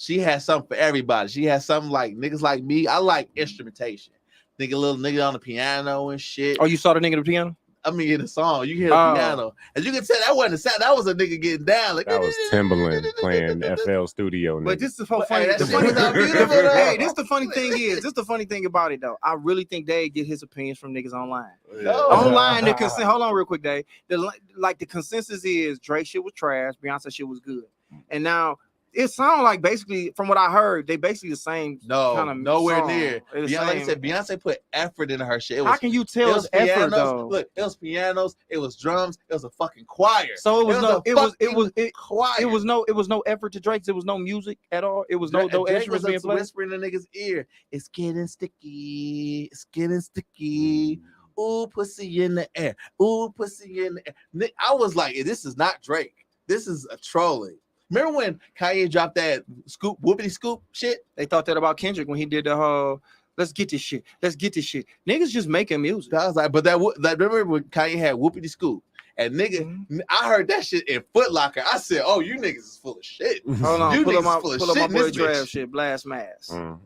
She had something for everybody. She had something like niggas like me. I like instrumentation. Nigga, little nigga on the piano and shit. Oh, you saw the nigga at the piano? I mean, in the song, you hear the Oh. piano, and you can tell that wasn't a sound. That was a nigga getting down. Like That was Timberland playing FL Studio. But Nigga. this is so But, funny. hey, the that funny shit was thing, beautiful, though. hey, this the funny thing is, this the funny thing about it though. I really think Dave get his opinions from niggas online. No. Online, the consensus. Hold on, real quick, Dave. The consensus is Drake shit was trash, Beyonce shit was good, and now it sounds like basically from what I heard, they basically the same. No, kind of nowhere song. near. They're the Beyonce, like I same. said, Beyonce put effort into her shit. It How was can you tell it's effort pianos. though? Look, it was pianos. It was drums. It was a fucking choir. So it was no, a it was fucking choir. it was no effort to Drake's. It was no music at all. It was no Drake instruments being was played. whispering in the nigga's ear. It's getting sticky. It's getting sticky. Ooh, pussy in the air. Ooh, pussy in the air. I was like, this is not Drake. This is a trolling. Remember when Kanye dropped that scoop, whoopity scoop shit? They thought that about Kendrick when he did the whole let's get this shit. Let's get this shit. Niggas just making music. I was like, but that remember when Kanye had whoopity scoop? And nigga, Mm-hmm. I heard that shit in Foot Locker. I said, oh, you niggas is full of shit. Hold on, You pull up niggas full of my shit in boy this Draft bitch. shit, Blast Mass. Mm.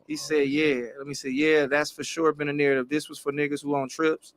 He said, yeah. Let me see. Yeah, that's for sure been a narrative. This was for niggas who on trips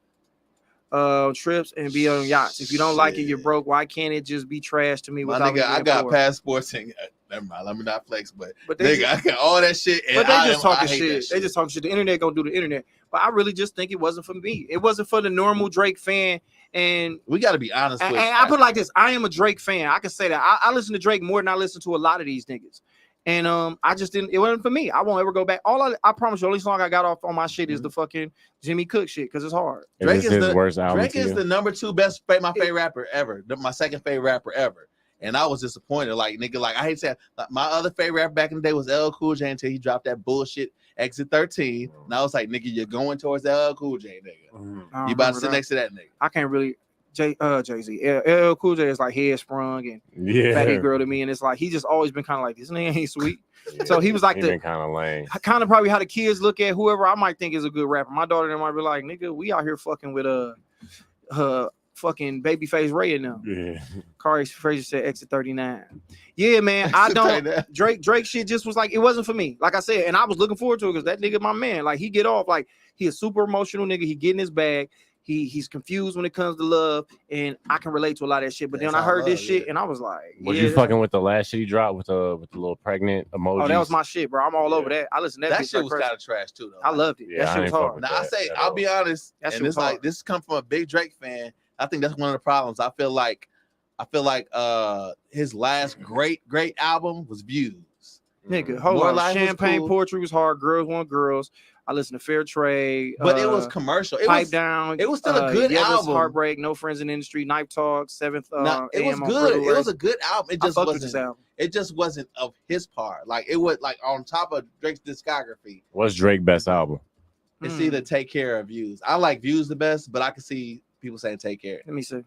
and be on yachts. If you don't like it, you're Shit. broke. Why can't it just be trash to me My without nigga, me I being got poor? passports and never mind, let me not flex, but They nigga, just, I got all that shit. And but they I just am- I talking hate shit. that They just talking shit. The internet gonna do the internet. But I really just think it wasn't for me. It wasn't for the normal Drake fan. And We got to be honest with. I put it like this: I am a Drake fan. I can say that. I listen to Drake more than I listen to a lot of these niggas. And I just didn't. It wasn't for me. I won't ever go back. I promise you, the only song I got off on my shit is the fucking Jimmy Cook shit because it's hard. Is Drake this is his the- worst album? Drake to is you? the number 2 best, my favorite rapper ever. My second favorite rapper ever. And I was disappointed. Like, nigga, like, I hate to say it, like, my other favorite rapper back in the day was LL Cool J until he dropped that bullshit Exit 13. And I was like, nigga, you're going towards LL Cool J, nigga. Mm. I don't You about to remember sit that. next to that nigga. I can't really. Jay-Z. LL Cool J is like head sprung and Yeah. fatty girl to me, and it's like he just always been kind of like this nigga ain't sweet. So he was like He the been kind of lame. kind of probably how the kids look at whoever I might think is a good rapper. My daughter and them might be like, nigga, we out here fucking with fucking Babyface Ray and them. Yeah. Kari Frazier said Exit 39. Yeah, man, I don't. Drake shit just was like it wasn't for me. Like I said, and I was looking forward to it because that nigga my man. Like he get off like he a super emotional nigga. He get in his bag. He's confused when it comes to love, and I can relate to a lot of that shit. But That's then I all heard this love, shit, yeah. and I was like, Was yeah, you fucking with the last shit he dropped with the little pregnant emoji? Oh, that was my shit, bro. I'm all over Yeah. that. I listened to that, That bitch shit like was crazy. kind of trash too, though. I loved it. Yeah, that I shit was ain't fuck hard. with Now I that say, at I'll all. be honest, That shit and was it's like hard. this come from a big Drake fan. I think that's one of the problems. I feel like his last great album was Views. Nigga, hold More on. Life was Champagne cool. Poetry was hard. Girls Want Girls. I listened to Fair Trade. But it was commercial. It Pipe was Down. it was still a good Yeva's album. Heartbreak. No Friends in the Industry. Knife Talk. Seventh. nah, it was AM on good. Brittle It was Race. a good album. It I just fucked with this wasn't. album. It just wasn't of his part. Like it was like on top of Drake's discography. What's Drake's best album? It's Hmm. either Take Care or Views. I like Views the best, but I can see people saying Take Care. Let me see.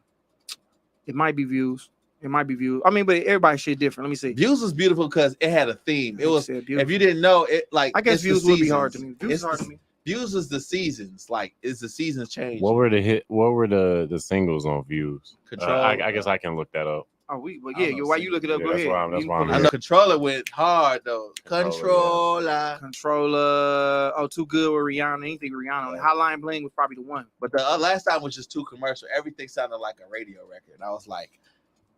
It might be Views. It might be Views. I mean, but everybody's shit different. Let me see. Views was beautiful because it had a theme. It was Let me see. if you didn't know it, like I guess it's the Views would be hard to seasons. me. Views It's is hard the- to me. Views is the seasons. Like, is the seasons change? What were the singles on Views? Control. I guess I can look that up. Oh, but I yeah, don't know, why you look it up? yeah, Go that's ahead. why I'm- that's You why can I'm pull I it know up. Controller went hard though. Controller, Controller. Oh, Too Good with Rihanna. Anything Rihanna. Yeah. Hotline Bling was probably the one. But the last time was just too commercial. Everything sounded like a radio record. And I was like,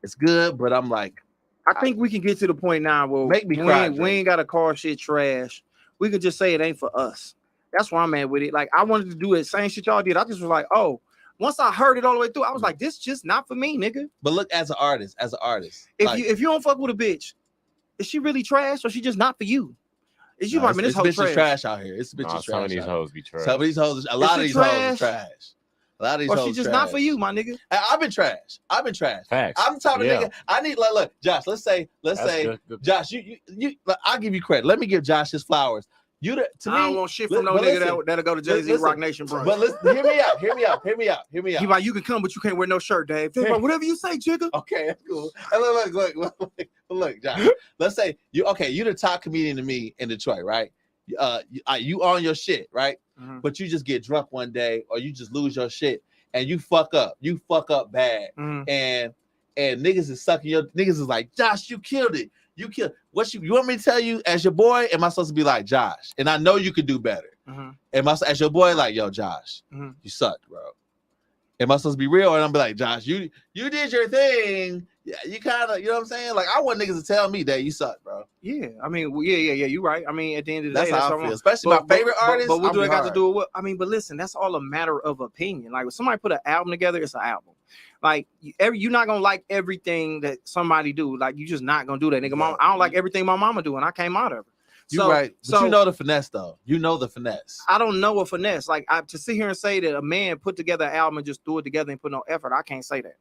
it's good, but I'm like, I think we can get to the point now where Make me cry, we Drake. ain't got to call shit trash. We could just say it ain't for us. That's where I'm at with it. Like, I wanted to do the same shit y'all did. I just was like, oh, once I heard it all the way through, I was like, this just not for me, nigga. but look, as an artist, If like, you don't fuck with a bitch, is she really trash or she just not for you? Is you no, like, man, this it's hoe bitches trash. out here. It's bitches Nah, trash. some of these out here. hoes be trash. Some of these hoes, a lot of she these hoes trash? is trash. A lot of these Or hoes she just trash. not for you, my nigga. I've been trash. Facts. I'm the type of Yeah. nigga. I need like, look, Josh. Let's say, That's good. Josh, you. Like, I'll give you credit. Let me give Josh his flowers. To I don't me, want shit from no but nigga listen, that'll go to Jay-Z listen, Rock Nation brunch. but listen, hear me out. He like, you can come, but you can't wear no shirt, Dave. Dave like, whatever you say, jigga. Okay, that's cool. And look, Josh. Let's say you the top comedian to me in Detroit, right? You on your shit, right? Mhm. But you just get drunk one day, or you just lose your shit, and you fuck up. You fuck up bad, Mhm. and niggas is sucking your niggas is like, Josh, you killed it. You killed what you want me to tell you as your boy? Am I supposed to be like Josh? And I know you could do better. Mhm. Am I as your boy like, yo, Josh, Mhm. you sucked, bro? Am I supposed to be real? And I'm be like, Josh, you did your thing. Yeah, you kind of, you know what I'm saying? Like, I want niggas to tell me that you suck, bro. Yeah, I mean, yeah. You right. I mean, at the end of the That's day, how what I want. feel. Especially my favorite artist. But what I'm do I got to hard. do with what? I mean, but listen, that's all a matter of opinion. Like, when somebody put an album together, it's an album. Like, you're not gonna like everything that somebody do. Like, you just not gonna do that, nigga. Mom, I don't like everything my mama do, and I came out of her. You're So- right. But so- you know the finesse, though. You know the finesse. I don't know a finesse. Like, to sit here and say that a man put together an album and just threw it together and put no effort, I can't say that.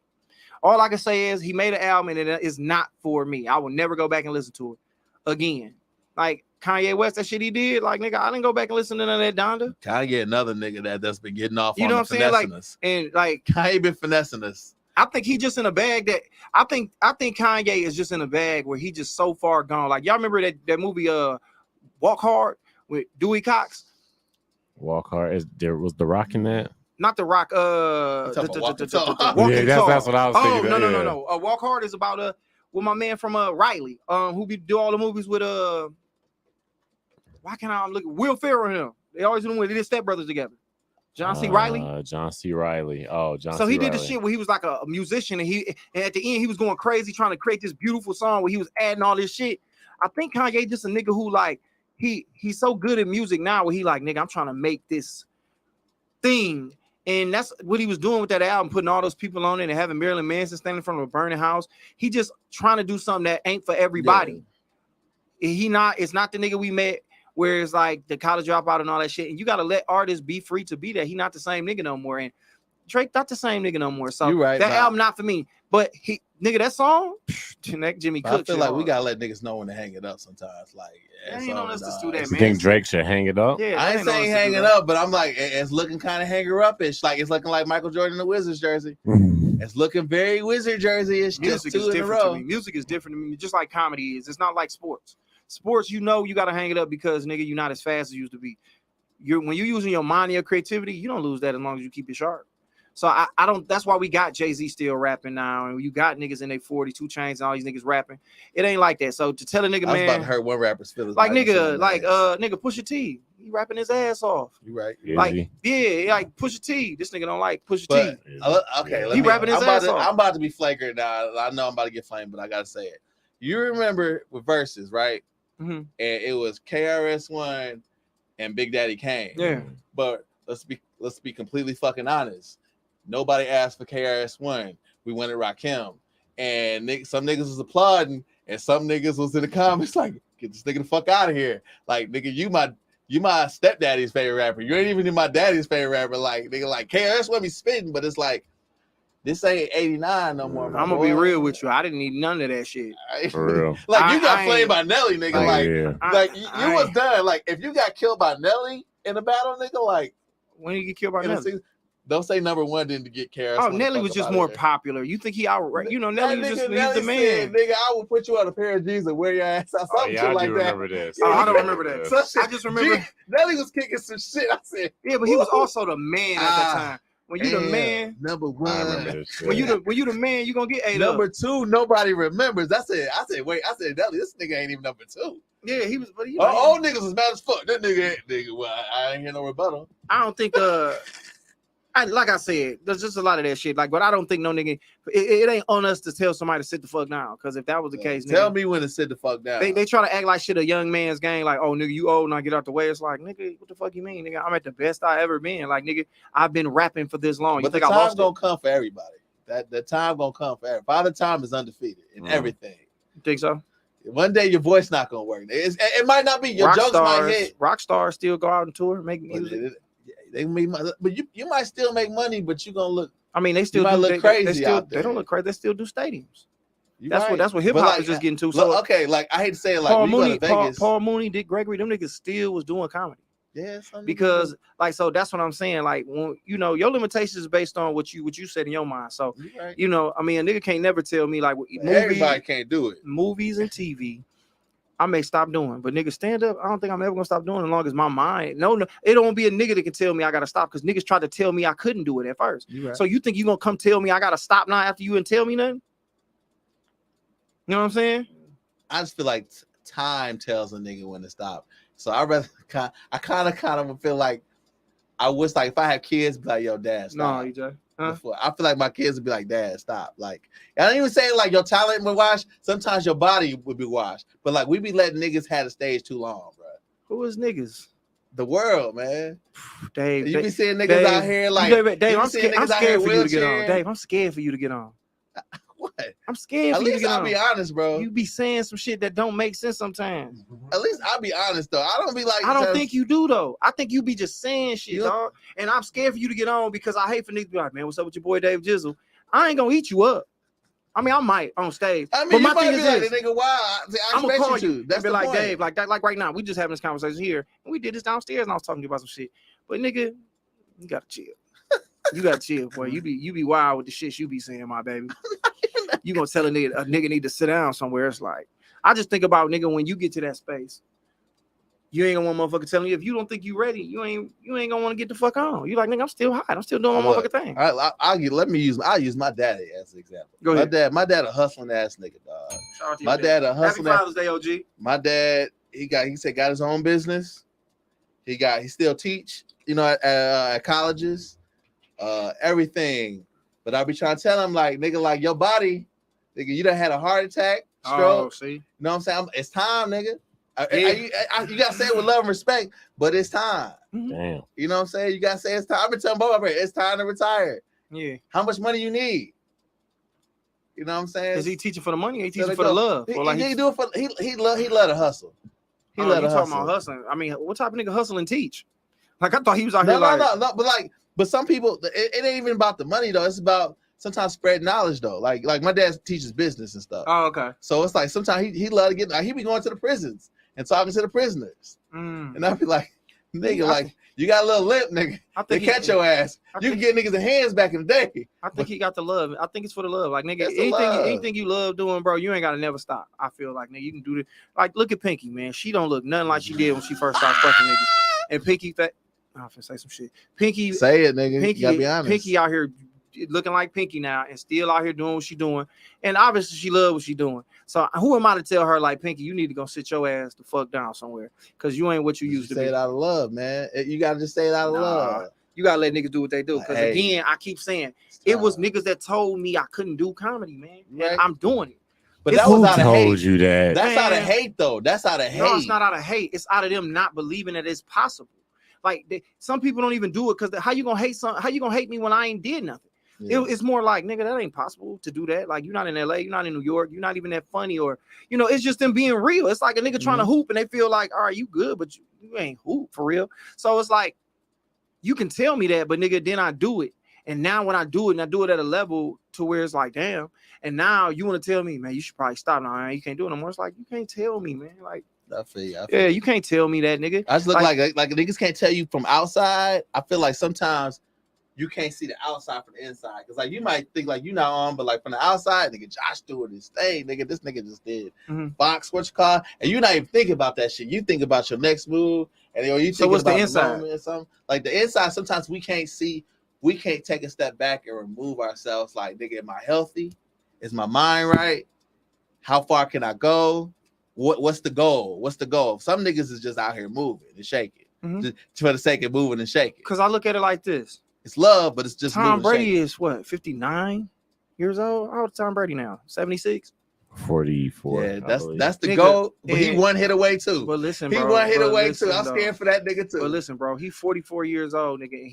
All I can say is he made an album and it is not for me. I will never go back and listen to it again. Like Kanye West, that shit he did, like, nigga, I didn't go back and listen to none of that Donda. Kanye, another nigga that's been getting off You on know the what I'm saying? Like, finessing us. and like, Kanye been finessing us. I think he just in a bag that I think Kanye is just in a bag where he just so far gone. Like, y'all remember that movie Walk Hard with Dewey Cox? Walk Hard. Was The Rock in that? Not The Rock. talking about Walking Tall. Walking Yeah, Tall. that's what I was thinking. Oh, yeah. no. Walk Hard is about with my man from Riley, who do all the movies with why can't I look Will Ferrell and him? They always do them with they did Step Brothers together. John C. Riley. John C. Riley. Oh, John. So C. he did the Reilly. shit where he was like a musician, and at the end he was going crazy trying to create this beautiful song where he was adding all this shit. I think Kanye just a nigga who like he's so good at music now where he like, nigga, I'm trying to make this thing. And that's what he was doing with that album, putting all those people on it and having Marilyn Manson standing in front of a burning house. He just trying to do something that ain't for everybody. It's not the nigga we met where it's like the college dropout and all that shit. And you got to let artists be free to be that. He not the same nigga no more. And Drake not the same nigga no more. So You right, that nah. album not for me. But that song, that Jimmy I Cook. feel shit like we hard. gotta let niggas know when to hang it up sometimes. Like, Ain't it's no over, let's just dog. do that, You man. think Drake should hang it up? Yeah, I that ain't saying no let's just hang do it that. up, but I'm like, it's looking kind of hanger up-ish. Like, it's looking like Michael Jordan in the Wizards jersey. It's looking very Wizard jersey-ish. Just Music is two in a different to row. me. Music is different to me, just like comedy is. It's not like sports. Sports, you got to hang it up because nigga, you're not as fast as you used to be. When you're using your mind and your creativity, you don't lose that as long as you keep it sharp. So I don't. That's why we got Jay-Z still rapping now, and you got niggas in their 42 chains and all these niggas rapping. It ain't like that. So to tell a nigga, I was about to man, hurt one rapper's feelings. like but I just nigga, said like that. nigga, Pusha T, he rapping his ass off. You right. Is Like, he? yeah, like Pusha T. This nigga don't like Pusha But T. okay, He rapping his ass off. I'm about to be flagrant now. I know I'm about to get flamed, but I gotta say it. You remember with verses, right? Mhm. And it was KRS-One and Big Daddy Kane. Yeah. But let's be completely fucking honest. Nobody asked for KRS-One. We went at Rakim, and some niggas was applauding, and some niggas was in the comments like, "Get this nigga the fuck out of here!" Like, nigga, you my stepdaddy's favorite rapper. You ain't even my daddy's favorite rapper. Like, nigga, like KRS-One be spitting, but it's like this ain't 89 no more. I'm gonna be real with you. I didn't need none of that shit. For real. Like, you got I flamed ain't- by Nelly, nigga. Oh, Like, yeah. like you was done. Like, if you got killed by Nelly in a battle, nigga, like When you get killed by in a Nelly? season, Don't say number one didn't get Karis. Oh, Nelly was just more popular. You think he out? You know, Nelly was just he's the man. Said, nigga, I will put you on a pair of jeans and wear your ass out. Oh, Something yeah, I like do that. remember this. Oh, I don't remember that. Some shit. I just remember Nelly was kicking some shit. I said, yeah, but he was also the man at that time. When you the man, number one. I remember this shit. when you the man, you gonna get ate Number up. two, nobody remembers. I said, wait, Nelly, this nigga ain't even number two. Yeah, he was. But he, Old niggas was mad as fuck. That nigga, well, I ain't hear no rebuttal. I don't think like I said, there's just a lot of that shit. Like, but I don't think no nigga. It ain't on us to tell somebody to sit the fuck down. Because if that was the case, Tell nigga, me when to sit the fuck down. they try to act like shit a young man's game. Like, oh nigga, you old, now get out the way. It's like, nigga, what the fuck you mean, nigga? I'm at the best I ever been. Like, nigga, I've been rapping for this long. But You the think I time lost gonna it? come for everybody. The time gonna come for everybody. Father Time is undefeated in everything. You think so? One day your voice not gonna work. It might not be. Your jokes might hit. Rock stars still go out and tour, make music. They make money, but you might still make money, but you gonna look. I mean, they still might do, look crazy they still, out there. They don't look crazy. They still do stadiums. You That's right. what hip But hop like, is just getting to. Look, So okay, like I hate to say it, like Paul when you Mooney, go to Vegas, Paul Mooney, Dick Gregory, them niggas still was doing comedy. yeah, Because like, so that's what I'm saying. Like, when you know, your limitations is based on what you said in your mind. So right. you know, I mean, a nigga can't never tell me like Everybody can't do it. movies and TV. I may stop doing, but nigga, stand up. I don't think I'm ever gonna stop doing as long as my mind. No, it don't be a nigga that can tell me I gotta stop because niggas tried to tell me I couldn't do it at first. Right. So you think you gonna come tell me I gotta stop now after you and tell me nothing? You know what I'm saying? I just feel like time tells a nigga when to stop. So I rather I kind of feel like I wish like if I have kids, be like, yo, dad, stop. No, EJ. Huh? I feel like my kids would be like, dad, stop. Like, I don't even say like your talent would wash. Sometimes your body would be washed. But like we be letting niggas have the stage too long, bro. Who is niggas? The world, man. Dave. You be seeing niggas out here like Dave, I'm scared for you to get on. wheelchair. Dave, I'm scared for you to get on. What? I'm scared At for you to least get I'll on. be honest, bro. You be saying some shit that don't make sense sometimes. At least I'll be honest though. I don't be like I don't think you do though. I think you be just saying shit, You- dog. And I'm scared for you to get on because I hate for niggas to be like, man, what's up with your boy Dave Jizzle? I ain't gonna eat you up. I mean, I might on stage. I mean, but you my might thing be is like, this. nigga, why? I I'm gonna call expect you you. to. That's And be the like, point. Dave, like right now, we just having this conversation here, and we did this downstairs, and I was talking to you about some shit. But nigga, you gotta chill. You gotta chill, boy. You be wild with the shit you be saying, my baby. You gonna tell a nigga need to sit down somewhere. It's like, I just think about nigga when you get to that space, you ain't gonna want motherfucker telling you if you don't think you ready, you ain't gonna want to get the fuck on. You like, nigga, I'm still hot. I'm still doing my motherfucking thing. I'll use my daddy as an example. Go ahead. My dad a hustling ass nigga, dog. Shout out to My your dad a Happy hustling ass. Father's Day, OG. My dad, he got his own business. He still teach, you know, at colleges, everything. But I be trying to tell him like, nigga, like your body, nigga, you done had a heart attack, stroke. Oh, see, You know what I'm saying? It's time, nigga. Yeah. You gotta say it with love and respect, but it's time. Damn. You know what I'm saying? You gotta say it's time. I've been telling both of them, it's time to retire. yeah. How much money you need? You know what I'm saying? Is he teaching for the money or he Let teaching it for the go. love? He, Or like he do it for he love to hustle. He oh, love you to talking hustle. about hustling? I mean, what type of nigga hustle and teach? Like I thought he was out No, here no, like no. But some people, it ain't even about the money though. It's about sometimes spread knowledge though. Like my dad teaches business and stuff. Oh, okay. So it's like sometimes he love to get like he be going to the prisons and talking to the prisoners. And I be like, nigga, like you got a little limp, nigga. I They think catch your ass. You can get niggas in hands back in the day. I think he got the love. I think it's for the love. Like nigga, That's the love. anything you love doing, bro, you ain't gotta never stop. I feel like nigga, you can do it. Like look at Pinky, man. She don't look nothing like she did when she first started fucking niggas. And Pinky, I'm finna say some shit. Pinky, Say it, nigga. You gotta be honest. Pinky out here looking like Pinky now and still out here doing what she doing. And obviously she love what she doing. So who am I to tell her like Pinky, you need to go sit your ass the fuck down somewhere because you ain't what you used to say be. it out of love, man. You gotta just say it out of love. You gotta let niggas do what they do. Because Hey. again, I keep saying it was niggas that told me I couldn't do comedy, man. Right. And I'm doing it. But It's that was Who out of told hate. you that? That's out of Man. hate, though. That's out of hate. No, it's not out of hate. It's out of them not believing that it's possible. Like some people don't even do it because how you gonna hate me when I ain't did nothing? Yeah. It's more like, nigga, that ain't possible to do that. Like, you're not in LA, you're not in New York, you're not even that funny, or it's just them being real. It's like a nigga trying to hoop and they feel like, all right, you good, but you ain't hoop for real. So it's like, you can tell me that, but nigga, then I do it. And now when I do it, and I do it at a level to where it's like, damn. And now you want to tell me, man, you should probably stop now. Man. You can't do it no more. It's like, you can't tell me, man. Like, I feel you. yeah, you can't tell me that, nigga. I just look like niggas can't tell you from outside. I feel like sometimes you can't see the outside from the inside. Because like you might think like you're not on, but like from the outside, nigga, Josh doing this thing, nigga. This nigga just did box what you call, and you're not even thinking about that shit. You think about your next move, and or you think what's about the inside? moment or something. Like the inside, sometimes we can't see. We can't take a step back and remove ourselves. Like, nigga, am I healthy? Is my mind right? How far can I go? What's the goal? What's the goal? Some niggas is just out here moving and shaking just for the sake of moving and shaking. Because I look at it like this. It's love, but it's just Tom Brady is what, 59 years old? How old is Tom Brady now? 76? 44. Yeah, that's the Nigga, goal. But he yeah. one hit away too. Well, listen, He bro. one hit Well, away listen, too. I'm scared for that nigga too. But listen, bro, he 44 years old, nigga, and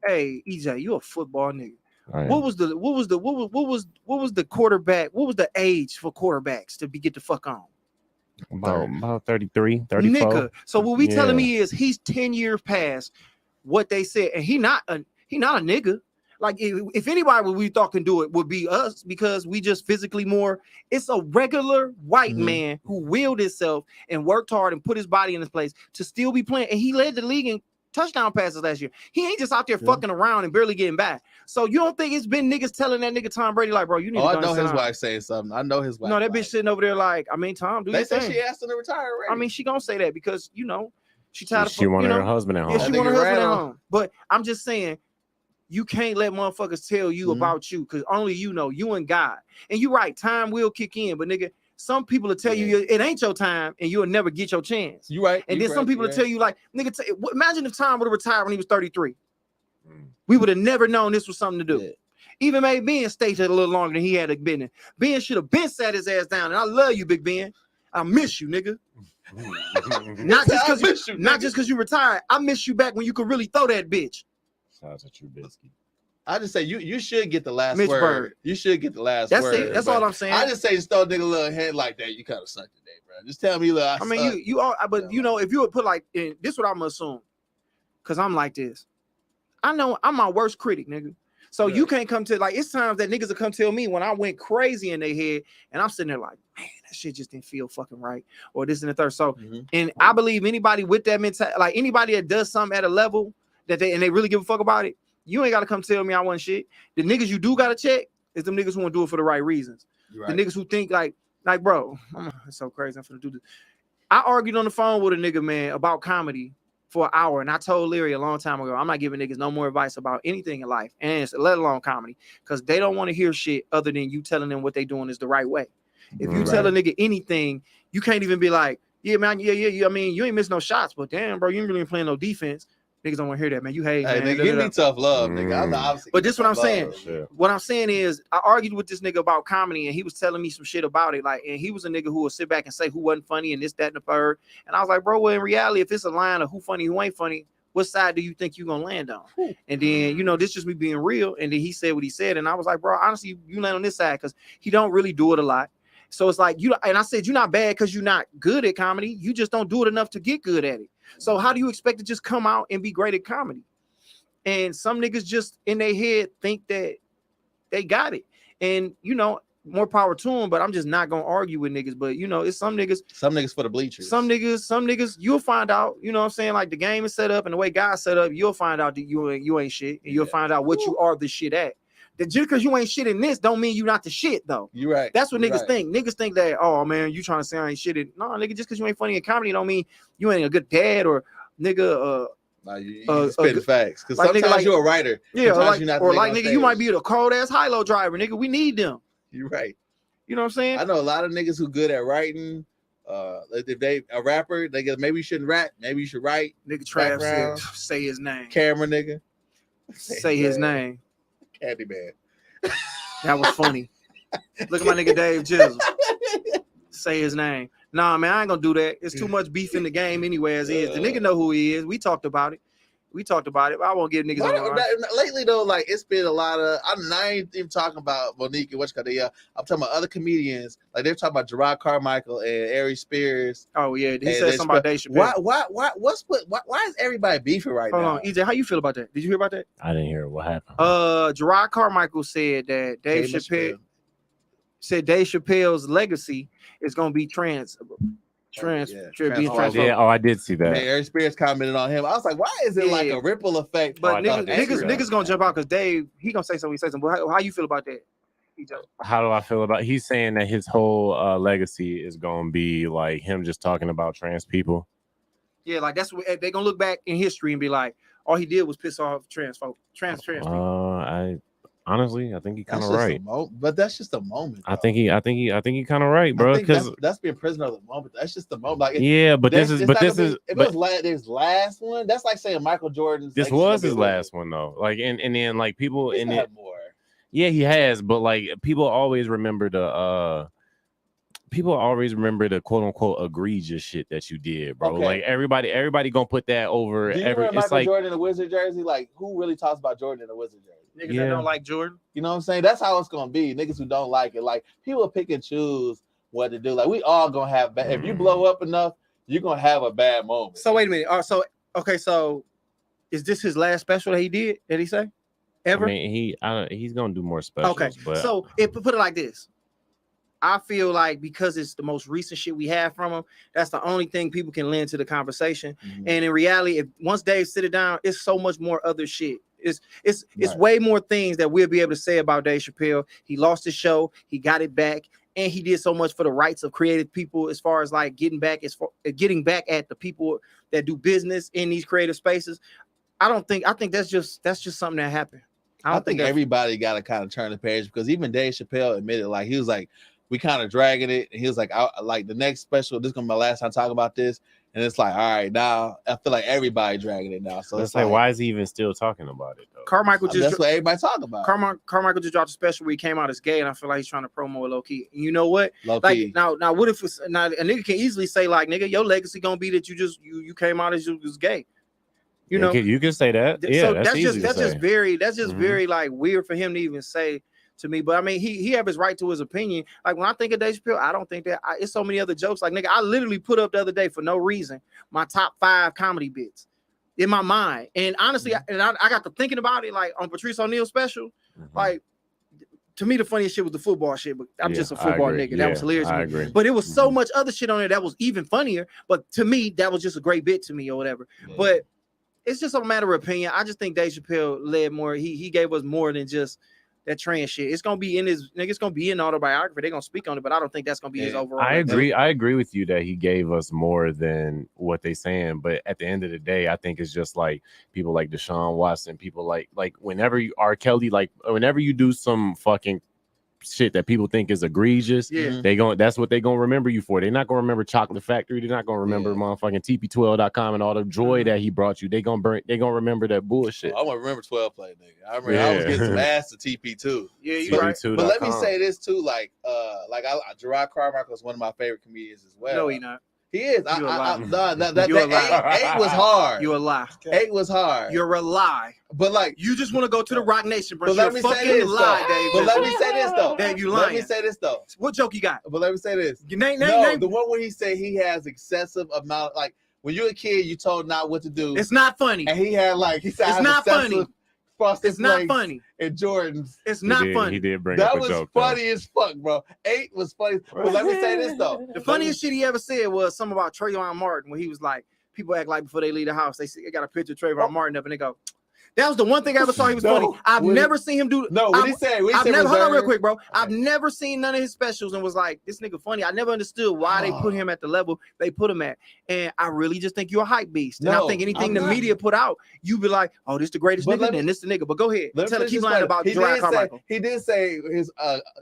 hey, EJ, you a football nigga. Right. What was the quarterback? What was the age for quarterbacks to get the fuck on? About 33, 34. Nigga. So what we telling me is he's 10 years past what they said, and he not a nigga. Like if anybody we thought can do it would be us because we just physically more. It's a regular white man who willed himself and worked hard and put his body in his place to still be playing. And he led the league in touchdown passes last year. He ain't just out there fucking around and barely getting back. So you don't think it's been niggas telling that nigga Tom Brady like, bro, you need to go I know his down. wife saying something. I know his wife. No, that bitch sitting over there like, I mean, Tom, do They your said thing. she asked him to retire already. I mean, she gonna say that because she tired of She wanted her know, husband at home. Yeah, she That want her nigga husband at ran home. But I'm just saying, you can't let motherfuckers tell you about you because only you know, you and God. And you're right, time will kick in, but nigga, some people will tell you it ain't your time and you'll never get your chance. You right. And then some people will tell you like, nigga, imagine if Tom would have retired when he was 33. We would have never known this was something to do. Yeah. Even made Ben stay a little longer than he had been in. Ben should have been sat his ass down. And I love you, Big Ben. I miss you, nigga. Not just because you retired. I miss you back when you could really throw that bitch. Shout out to Trubisky. I just say you should get the last Mitch word. Bird. You should get the last That's word. it. That's but all I'm saying. I just say just throw a nigga a little head like that. You kind of suck today, bro. Just tell me, look. I mean, you all, but you know, if you would put like, in, this is what I'm gonna assume, because I'm like this. I know I'm my worst critic, nigga. So you can't come to like it's times that niggas will come tell me when I went crazy in their head, and I'm sitting there like, man, that shit just didn't feel fucking right, or this and the third. So, and I believe anybody with that mentality, like anybody that does something at a level that they really give a fuck about it, you ain't gotta come tell me I wasn't shit. The niggas you do gotta check is them niggas who want to do it for the right reasons. Right. The niggas who think like bro, it's so crazy. I'm finna do this. I argued on the phone with a nigga, man, about comedy for an hour, and I told Larry a long time ago, I'm not giving niggas no more advice about anything in life, and let alone comedy, because they don't want to hear shit other than you telling them what they doing is the right way. If you tell a nigga anything, you can't even be like, yeah, man, yeah. I mean, you ain't missing no shots, but damn, bro, you ain't really playing no defense. Niggas don't want to hear that, man. You hate, Hey, man. nigga, give me tough love, nigga. I'm obviously. But this what I'm saying. Sure. What I'm saying is, I argued with this nigga about comedy, and he was telling me some shit about it. Like, and he was a nigga who would sit back and say who wasn't funny and this, that, and the third. And I was like, bro, well, in reality, if it's a line of who funny, who ain't funny, what side do you think you're gonna land on? And then, this just me being real. And then he said what he said, and I was like, bro, honestly, you land on this side because he don't really do it a lot. So it's like and I said, you're not bad because you're not good at comedy. You just don't do it enough to get good at it. So how do you expect to just come out and be great at comedy? And some niggas just in their head think that they got it. And more power to them, but I'm just not gonna argue with niggas. But it's some niggas for the bleachers. Some niggas, you'll find out, you know what I'm saying? Like the game is set up and the way God's set up, you'll find out that you ain't shit, and you'll find out what you are the shit at. That just because you ain't shit in this don't mean you not the shit though. You right. That's what niggas think. Niggas think that, oh man, you trying to say I ain't shit in. No, nigga, just because you ain't funny in comedy don't mean you ain't a good dad or nigga. You spitting facts because like, sometimes nigga, you're a writer. Yeah, sometimes you're not nigga, you might be the cold ass high-low driver, nigga. We need them. You're right. You know what I'm saying? I know a lot of niggas who good at writing. If they a rapper, they get maybe you shouldn't rap, maybe you should write. Nigga Trav said, say his name. Camera nigga. Say his name. Candyman. That was funny. Look at my nigga Dave Jizzle. Say his name. Nah, man, I ain't gonna do that. It's too much beef in the game anyway as is. The nigga know who he is. We talked about it. But I won't give niggas on lately though, like it's been a lot of I ain't even talking about Monique and I'm talking about other comedians. Like they're talking about Gerard Carmichael and Ari Spears. Oh yeah, he said something about Dave Chappelle. Why is everybody beefing right now? Hold on, EJ, how you feel about that? Did you hear about that? I didn't hear what happened. Gerard Carmichael said that Dave Chappelle's legacy is gonna be being transphobic. Yeah, oh, I did see Man, that. Eric Spears commented on him. I was like, why is it like Yeah. a ripple effect? But I thought niggas gonna jump out because Dave, he gonna say something. He says something. How you feel about that? How do I feel about? He's saying that his whole legacy is gonna be like him just talking about trans people. Yeah, like that's what they're gonna look back in history and be like, all he did was piss off trans people. I honestly, I think he kind That's of just right. but that's just a moment. I though. think he kind of right, bro. I think Because that's being prisoner of the moment. That's just the moment. Like, yeah, but if this it was his last one, that's like saying Michael Jordan's. this was his last one though. Like and then like people He's in had it. more. Yeah, he has, but like people always remember the quote unquote egregious shit that you did, bro. Okay. Like everybody gonna put that over Do you every. remember It's Michael like Jordan in a Wizard jersey? Like, who really talks about Jordan in a Wizard jersey? Niggas that don't like Jordan. You know what I'm saying? That's how it's gonna be. Niggas who don't like it, like people pick and choose what to do. Like we all gonna have bad. If you blow up enough, you're gonna have a bad moment. So wait a minute. So is this his last special that he did? Did he say ever? I mean, he's gonna do more specials. Okay, but so put it like this. I feel like because it's the most recent shit we have from him, that's the only thing people can lend to the conversation. Mhm. And in reality, if once Dave sit it down, it's so much more other shit. It's Right. way more things that we'll be able to say about Dave Chappelle. He lost his show, he got it back, and he did so much for the rights of creative people as far as like getting back at the people that do business in these creative spaces. I think that's just something that happened. I think everybody got to kind of turn the page because even Dave Chappelle admitted, like he was like, we kind of dragging it, and he was like, like the next special, this is gonna be my last time talking about this, and it's like, all right, now I feel like everybody dragging it now. So it's like, why is he even still talking about it though? Carmichael that's what everybody talking about. Carmichael just dropped a special where he came out as gay, and I feel like he's trying to promo it low key. And you know what? Low like key. now what if it's now a nigga can easily say like, nigga, your legacy gonna be that you came out as you was gay. You know, you can say that. Yeah, so that's just very Mhm. very like weird for him to even say to me. But I mean, he have his right to his opinion. Like when I think of Dave Chappelle, I don't think that it's so many other jokes. Like nigga, I literally put up the other day for no reason my top 5 comedy bits in my mind. And honestly, I got to thinking about it like on Patrice O'Neal special. Mhm. Like to me, the funniest shit was the football shit. But I'm just a I football agree. nigga. That was hilarious. I to me. agree. But it was so much other shit on there that was even funnier. But to me, that was just a great bit to me or whatever. Yeah. But it's just a matter of opinion. I just think Dave Chappelle led more. He gave us more than just that trans shit. It's gonna be in his nigga. It's gonna be in the autobiography. They're gonna speak on it, but I don't think that's gonna be his overall. I agree with you that he gave us more than what they saying. But at the end of the day, I think it's just like people like Deshaun Watson, people like whenever you R. Kelly, like whenever you do some fucking shit that people think is egregious, Yeah. that's what they gonna remember you for. They're not gonna remember Chocolate Factory. They're not gonna remember motherfucking TP12.com and all the joy that he brought you. They gonna remember that bullshit. I want to remember 12 play, nigga. I remember I was getting some ass to TP2. Yeah, you right. But let me say this too, like Gerard Carmichael is one of my favorite comedians as well. No, he not. He is. You a lie. That eight was hard. You a lie. 8 was hard. You're a lie. But like You just want to go to the Rock Nation, bro. But You're let me say fucking this, lie, though. Dave. But let me say this though. Dave, you Let lying. me say this though. What joke you got? But let me say this. You name. The one where he said he has excessive amount, like when you're a kid, you told not what to do. It's not funny. And he had like he said It's not funny. Frosted It's not Flakes funny. and Jordans. It's not funny. He did bring That up a was joke. funny as fuck, bro. 8 was funny. But let me say this though. The funniest shit he ever said was something about Trayvon Martin when he was like, people act like before they leave the house, they got a picture of Trayvon Martin up and they go, that was the one thing I ever saw he was funny. I've never seen him do. No, what he said? I've never, hold on real quick, bro. I've never seen none of his specials and was like, this nigga funny. I never understood why they put him at the level they put him at. And I really just think you're a hype beast. And I think anything the media put out, you be like, oh, this the greatest nigga, and this the nigga. But go ahead. Keep lying about Gerard Carmichael. He did say his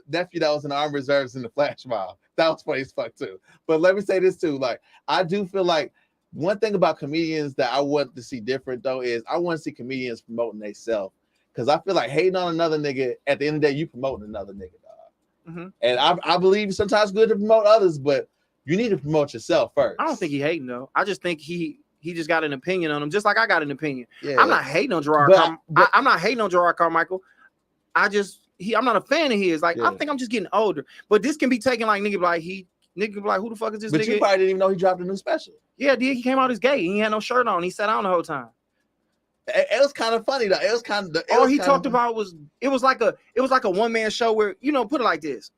nephew that was in the Armed Reserves in the flash mob. That was funny as fuck too. But let me say this too. Like, I do feel like one thing about comedians that I want to see different though is I want to see comedians promoting themselves. Because I feel like hating on another nigga, at the end of the day, you promoting another nigga, dog. Mm-hmm. And I believe sometimes it's good to promote others, but you need to promote yourself first. I don't think he hating though. I just think he just got an opinion on him, just like I got an opinion. Yeah. I'm not hating on Gerard. I'm not hating on Gerard Carmichael. I'm not a fan of his. Like I think I'm just getting older. But this can be taken like nigga be like, who the fuck is this but nigga? You probably didn't even know he dropped a new special. Yeah, dude, he came out as gay. He had no shirt on. He sat down the whole time. It was kind of funny though. It was kind of all he talked about was it was like a one-man show where, put it like this.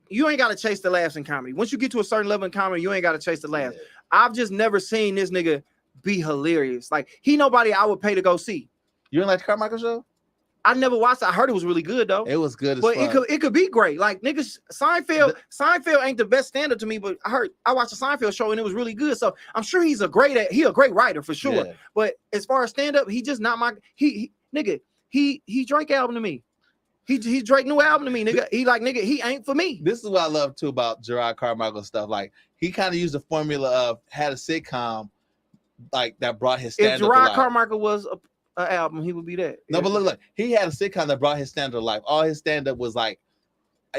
you ain't gotta chase the laughs in comedy. Once you get to a certain level in comedy, you ain't gotta chase the laughs. I've just never seen this nigga be hilarious. Like he nobody I would pay to go see. You didn't like the Carmichael show? I never watched it. I heard it was really good though. It was good as But fuck. it could be great. Like niggas, Seinfeld ain't the best stand-up to me, but I watched the Seinfeld show and it was really good. So I'm sure he a great writer for sure. Yeah. But as far as stand-up, he just not my he Drake album to me. He Drake new album to me, nigga. He ain't for me. This is what I love too about Gerard Carmichael stuff. Like he kind of used the formula of had a sitcom like that brought his If stand-up to Gerard life. Carmichael was a album, he would be that. No, but look, he had a sitcom that brought his stand-up to life. All his stand-up was like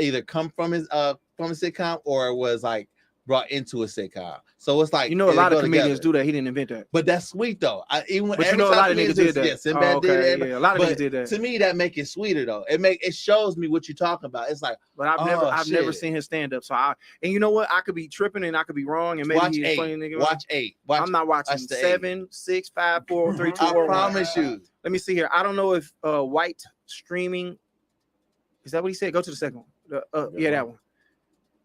either come from his sitcom or it was like brought into a sitcom. So it's like You know, a lot they of go comedians together. do that. He didn't invent that. But that's sweet though. But But you know, a lot of niggas did that. Yeah, Sinbad Oh, did okay, it. yeah, a lot of But niggas did that. to me, that make it sweeter though. It shows me what you're talking about. It's like But I've never shit. seen his stand up. So and you know what? I could be tripping and I could be wrong and maybe watch he's a 8. funny nigga. Watch 8. Watch. I'm not watching watch the 7, 6, 5, 4, 3, 2, I 1. promise you. Let me see here. I don't know if white streaming is that what he said? Go to the second one. Yeah, that one.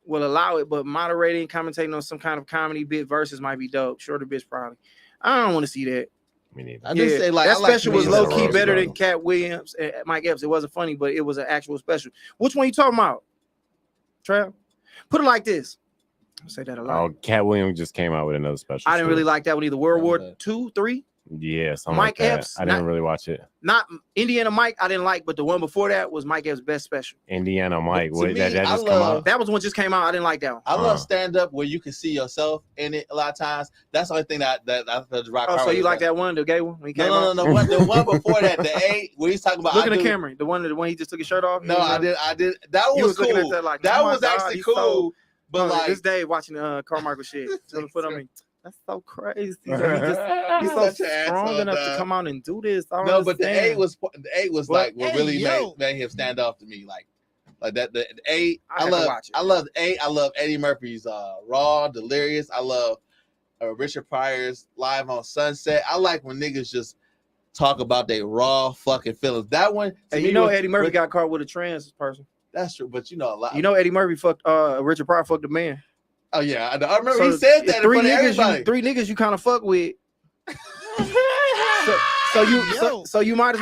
Will allow it, but moderating, commentating on some kind of comedy bit versus might be dope. Shorter bits probably. I don't want to see that. Me neither. I just say like that I like special was comedians low that key roast, better bro. than Cat Williams and Mike Epps. It wasn't funny, but it was an actual special. Which one you talking about? Trav? Put it like this. I say that a lot. Oh, Cat Williams just came out with another special. I didn't really like that one either. World War Okay. 2, 3. Yeah, something Mike like that. Epps, I didn't not- really watch it. Not Indiana Mike, I didn't like, but the one before that was Mike Epps' best special. Indiana Mike. To What, me, that I just come love- out? That was the one just came out. I didn't like that one. I love stand up where you can see yourself in it a lot of times. That's the only thing that I feel the rock. Oh, so you like that one, the gay one? When he came No. out? The one before that, the 8, where he's talking about. Look at I the do- camera. The one he just took his shirt off. No, I did. That You was was looking at cool. that like, That oh my was God, actually he's cool. so- But like, this day watching Carmichael shit. So put on me. That's so crazy. He's so Such an strong asshole, enough to dog. come out and do this. I don't no, but the understand. 8 was But- like what Hey, really yo. made him stand off to me. Like that. The 8. I have to watch it. I love 8. I love Eddie Murphy's Raw, Delirious. I love Richard Pryor's Live on Sunset. I like when niggas just talk about their raw fucking feelings. That one, to Hey, me, you know was- Eddie Murphy got caught with a trans person. That's true, but you know a lot. You know Eddie Murphy fucked Richard Pryor fucked a man. Oh yeah, I remember So he said that in three front of everybody. niggas you kind of fuck with. So you might as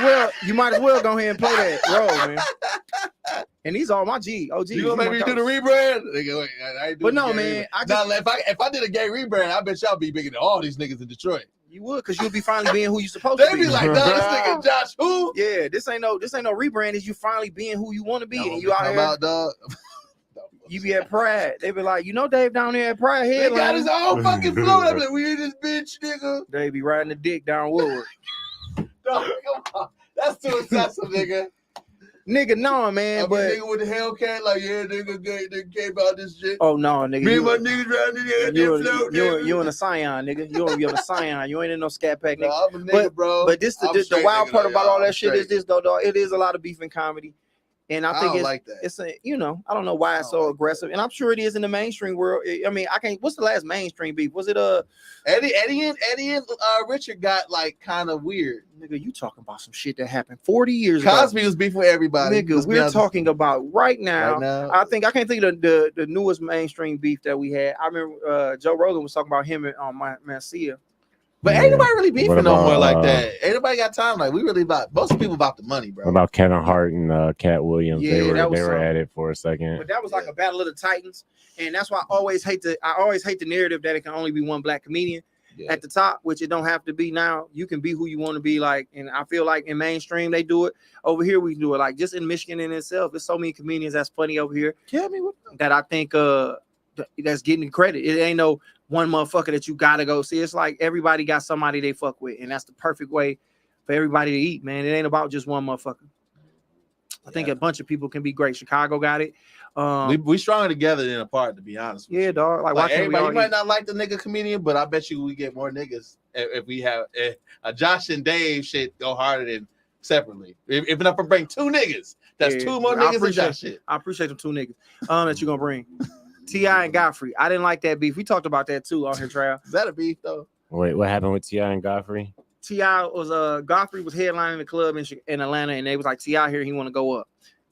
well go ahead and play that role, man. And these are my OGs. You gonna make me do the rebrand? Nigga, wait, I ain't But doing no, the gay man, rebrand. Nah, if I did a gay rebrand, I bet y'all be bigger than all these niggas in Detroit. You would, because you'll be finally being who you supposed They to be. be like, nah, this nigga Josh who? Yeah, this ain't no rebrand. Is you finally being who you want to be, and you out come here. out, dog. You be at Pride. They be like, you know, Dave down there at Pride He got his headline. own fucking flow. I be like, we in this bitch, nigga. They be riding the dick down Woodward. Dog, come on. That's too excessive, nigga. Nigga, no, I man. mean, But nigga with the Hellcat, like, yeah, nigga, nigga came about this shit. oh no, nigga. Me and You, my niggas round in there, you in a Scion, nigga. You in a Scion. You ain't in no Scat Pack, nigga. I'm a nigga, bro. But this I'm the straight wild nigga, part though, about y'all. all that I'm shit is straight. this though, dog. It is a lot of beef in comedy, and I think don't it's like that. it's a I don't know why it's I so don't like aggressive, and I'm sure it is in the mainstream world. I mean, I can't. What's the last mainstream beef? Was it Eddie and Richard got like kind of weird. nigga? You talking about some shit that happened 40 years Cosby ago? was beefing with everybody. Nigga, Let's be we're honest. talking about right now. right now. I can't think of the newest mainstream beef that we had. I remember Joe Rogan was talking about him and Mancia. But ain't nobody really beefing What no about, more like that. Ain't nobody got time. Like we really about most people about the money, bro. What about Kevin Hart and Cat Williams? Yeah, they that was were something. at it for a second. But that was like a battle of the Titans, and that's why I always hate the narrative that it can only be one black comedian Yeah. at the top, which it don't have to be now. You can be who you want to be, like, and I feel like in mainstream they do it. Over here we do it. Like just in Michigan in itself, there's so many comedians that's funny over here Tell me what. that I think that's getting credit. It ain't no one motherfucker that you gotta go see. It's like everybody got somebody they fuck with, and that's the perfect way for everybody to eat, man. It ain't about just one motherfucker. I think Yeah. a bunch of people can be great. Chicago got it. We stronger together than apart, to be honest. With Yeah, you. dog. Like, Like why can't we everybody, all you might eat? not like the nigga comedian, but I bet you we get more niggas if we have a Josh and Dave shit go harder than separately. If I bring two niggas, that's Yeah, two more I niggas than appreciate Josh shit. I appreciate them two niggas that you're gonna bring. T.I. and Godfrey. I didn't like that beef. We talked about that too on here, trial. Is that a beef though? Wait, what happened with T.I. and Godfrey? T.I. was Godfrey was headlining the club in Atlanta, and they was like, T.I. here, he want to go up.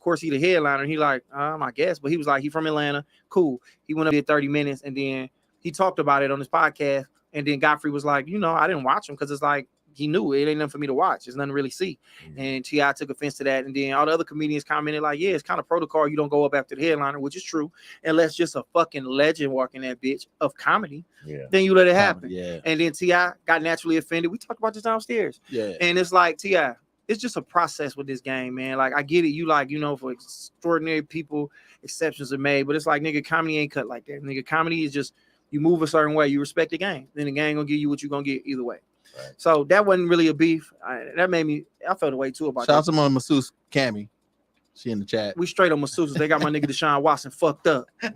course, he the headliner. He like, I guess, but he was like, he from Atlanta, cool. He went up there 30 minutes, and then he talked about it on his podcast. And then Godfrey was like, I didn't watch him because it's like he knew it ain't nothing for me to watch. There's nothing to really see. And T.I. took offense to that. And then all the other comedians commented like, yeah, it's kind of protocol. You don't go up after the headliner, which is true, unless just a fucking legend walking that bitch of comedy. Yeah. Then you let it happen. Yeah. And then T.I. got naturally offended. We talked about this downstairs. Yeah. And it's like, T.I., it's just a process with this game, man. Like, I get it. You like, for extraordinary people, exceptions are made. But it's like, nigga, comedy ain't cut like that. Nigga, comedy is just, you move a certain way. You respect the game. Then the game gonna give you what you gonna get either way. Right. So that wasn't really a beef. That made me, I felt a way too about Shout out that. to my masseuse, Cammy. She in the chat. We straight on masseuses. They got my nigga Deshaun Watson fucked up. She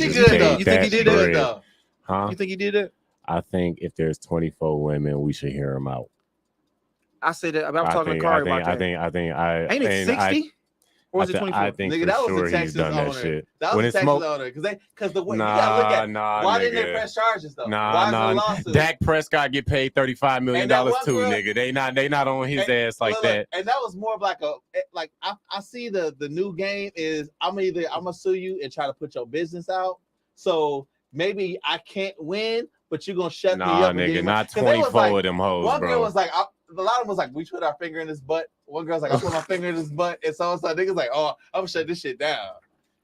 good though. You think he did that? Though? Huh? You think he did that? I think if there's 24 women, we should hear him out. I said that. I'm talking to Kari about that. I think Ain't it 60? Or is it 24? I think Nigga, for that was sure the Texas he's done that owner. shit. That When was it's the Texas owner. Because the way you gotta look at why didn't they press charges though? Why is there a lawsuit? Dak Prescott get paid $35 million too, girl, nigga. They not on his ass like that. And that was more of like I see the new game is I'm gonna sue you and try to put your business out. So maybe I can't win, but you're gonna shut me up. Nigga, not 24 of them hoes, one bro. girl was like, a lot of them was like, we put our finger in his butt. One girl's like, I put my finger in his butt, and so niggas like, oh, I'm gonna shut this shit down.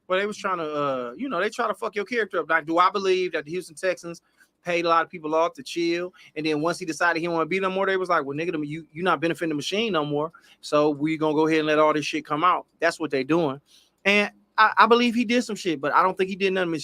Well, they was trying to, they try to fuck your character up. Like, do I believe that the Houston Texans paid a lot of people off to chill, and then once he decided he didn't want to be no more, they was like, well, nigga, you not benefiting the machine no more, so we gonna go ahead and let all this shit come out. That's what they doing, and I believe he did some shit, but I don't think he did nothing.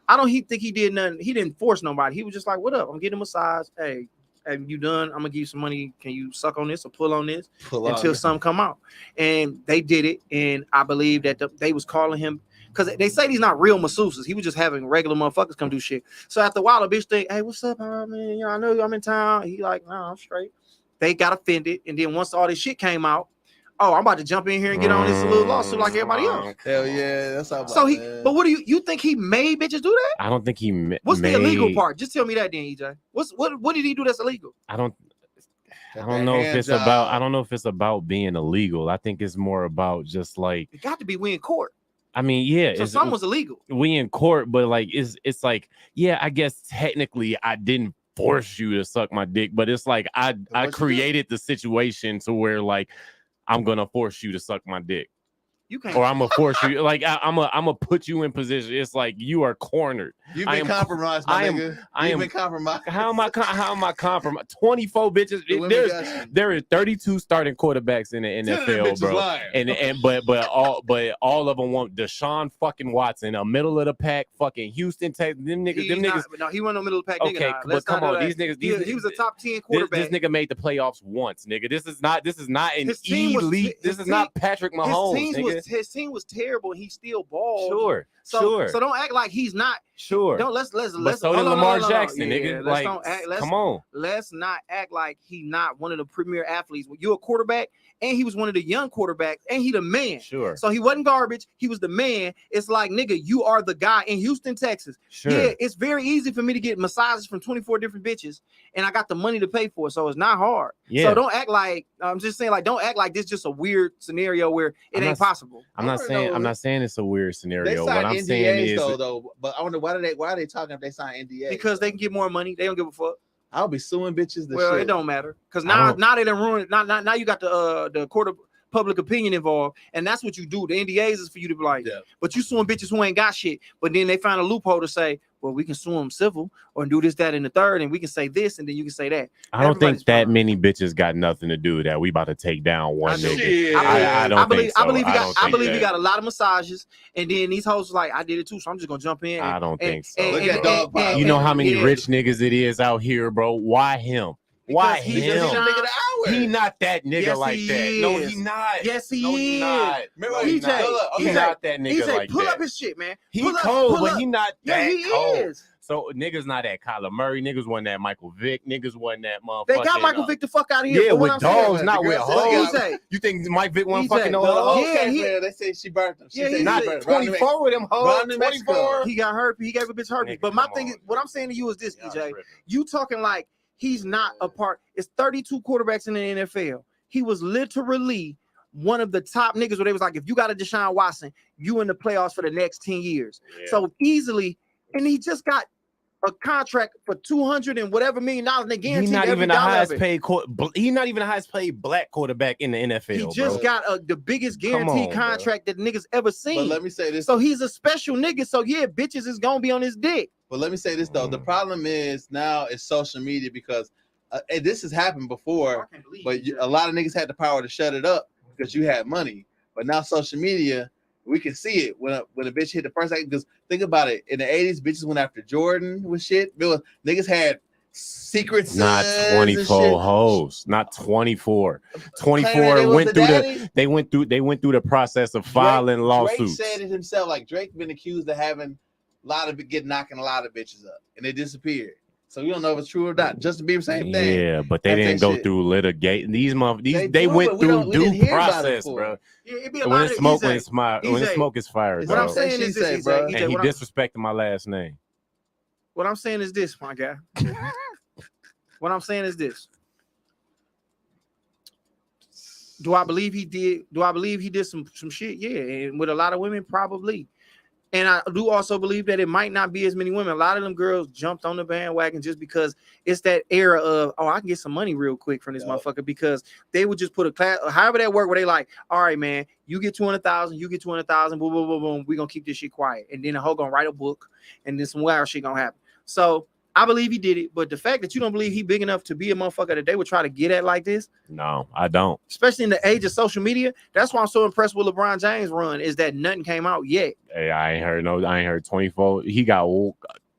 I don't think he did nothing. He didn't force nobody. He was just like, what up? I'm getting a massage. Hey, have you done? I'm gonna give you some money. Can you suck on this or pull on this until something come out? And they did it. And I believe that they was calling him because they say he's not real masseuses. He was just having regular motherfuckers come do shit. So after a while, the bitch think, hey, what's up, man? I know I'm in town. He like, nah, I'm straight. They got offended. And then once all this shit came out, oh, I'm about to jump in here and get on this little lawsuit like everybody else. Hell yeah, that's how. So but what do you think he made bitches do that? I don't think he What's the illegal part? Just tell me that then, EJ. What did he do that's illegal? I don't know if it's about. I don't know if it's about being illegal. I think it's more about just like it got to be we in court. I mean, yeah, so someone's illegal. We in court, but like it's like, yeah, I guess technically I didn't force you to suck my dick, but it's like I created the situation to where like I'm gonna force you to suck my dick. You can't, or I'm gonna force you. Like I'm gonna put you in position. It's like you are cornered. You've been compromised, my nigga. You've been compromised. How am I compromised? 24 bitches. There are 32 starting quarterbacks in the NFL, bro. But all of them want Deshaun fucking Watson, a middle of the pack, fucking Houston Texans. Them niggas. No, he wasn't no middle of the pack. Okay, nigga, but come on, these niggas. He was a top 10 quarterback. This nigga made the playoffs once, nigga. This is not an elite. This is not Patrick Mahomes, nigga. His team was terrible, and he still balled. Sure. So don't act like he's not. Sure. Don't let's. But so did Lamar Jackson, nigga. Like, come on. Let's not act like he not one of the premier athletes. You're a quarterback, and he was one of the young quarterbacks, and he the man. Sure. So he wasn't garbage. He was the man. It's like, nigga, you are the guy in Houston, Texas. Sure. Yeah, it's very easy for me to get massages from 24 different bitches, and I got the money to pay for it, so it's not hard. Yeah. So don't act like I'm just saying, like, don't act like this is just a weird scenario where it ain't possible. I'm not saying it's a weird scenario. What I'm NDAs saying is though, but I wonder why are they talking if they sign NDAs? Because they can get more money. They don't give a fuck. I'll be suing bitches. Well, it don't matter because now they done ruined. Now you got the court of public opinion involved, and that's what you do. The NDAs is for you to be like, but you suing bitches who ain't got shit. But then they find a loophole to say, well, we can sue them civil or do this, that, and the third, and we can say this, and then you can say that. I don't think that many bitches got nothing to do with that. We about to take down one nigga. I believe he got a lot of massages, and then these hoes was like, I did it too, so I'm just gonna jump in. I don't think so. You know how many rich niggas it is out here, bro? Why him? Why him? He not that nigga like that. No, he not. Yes, he is. He's not that nigga like that. Pull up his shit, man. He cold, but he not that cold. Is. So niggas not that Kyler Murray. Niggas wasn't that Michael Vick. Niggas wasn't that motherfucker. They got Michael Vick the fuck out of here. Yeah, with dogs, not with hoes. You think Mike Vick wasn't fucking no hoes? Yeah, they say she burnt them. Yeah, not 24 with them hoes. 24. He got herpes. He gave a bitch herpes. But my thing is, what I'm saying to you is this, EJ. You talking like he's not a part. It's 32 quarterbacks in the NFL. He was literally one of the top niggas where they was like, if you got a Deshaun Watson, you in the playoffs for the next 10 years. Yeah. So easily, and he just got a contract for $200 and whatever $1 million, and they guaranteed He's not every even the dollar highest of it. paid. He's not even the highest paid black quarterback in the NFL. He just bro. got the biggest Come guaranteed on, bro. contract that niggas ever But seen. let me say this. So he's a special nigga. So yeah, bitches is gonna be on his dick. But let me say this though. The Mm. problem is now it's social media because and this has happened before, but a lot of niggas had the power to shut it up because you had money. But now social media, we can see it when a bitch hit the first act. Because think about it, in the 80s, bitches went after Jordan with shit. Niggas had secret Not sons and 24 shit. hoes, not 24. Claiming 24 they was went the through daddy. they went through the process of filing lawsuits. Drake said it himself. Like Drake been accused of having a lot of knocking a lot of bitches up, and they disappeared. So you don't know if it's true or not. Justin Bieber, same thing. Yeah, but they That's didn't that go shit. through litigation. They do, went but we through didn't due hear about it process, before. bro. Yeah, it'd be a When lot it's of smoke, when EJ. it's my when it's EJ. smoke is fire, It's What bro. I'm saying is She say, this, bro. EJ, And he what I'm- disrespected my last name. what I'm saying is this, my guy. What I'm saying is this. Do I believe he did? Do I believe he did some shit? Yeah, and with a lot of women, probably. And I do also believe that it might not be as many women. A lot of them girls jumped on the bandwagon just because it's that era of, oh, I can get some money real quick from this motherfucker, because they would just put a class, however that work, where they like, all right, man, you get 200,000, you get 200,000, boom, boom, boom, boom. We're gonna keep this shit quiet. And then the hoe gonna write a book, and then some wild shit gonna happen. So I believe he did it, but the fact that you don't believe he big enough to be a motherfucker that they would try to get at like this, No, I don't. especially in the age of social media, that's why I'm so impressed with LeBron James' run, is that nothing came out yet. Hey, I ain't heard 24. He got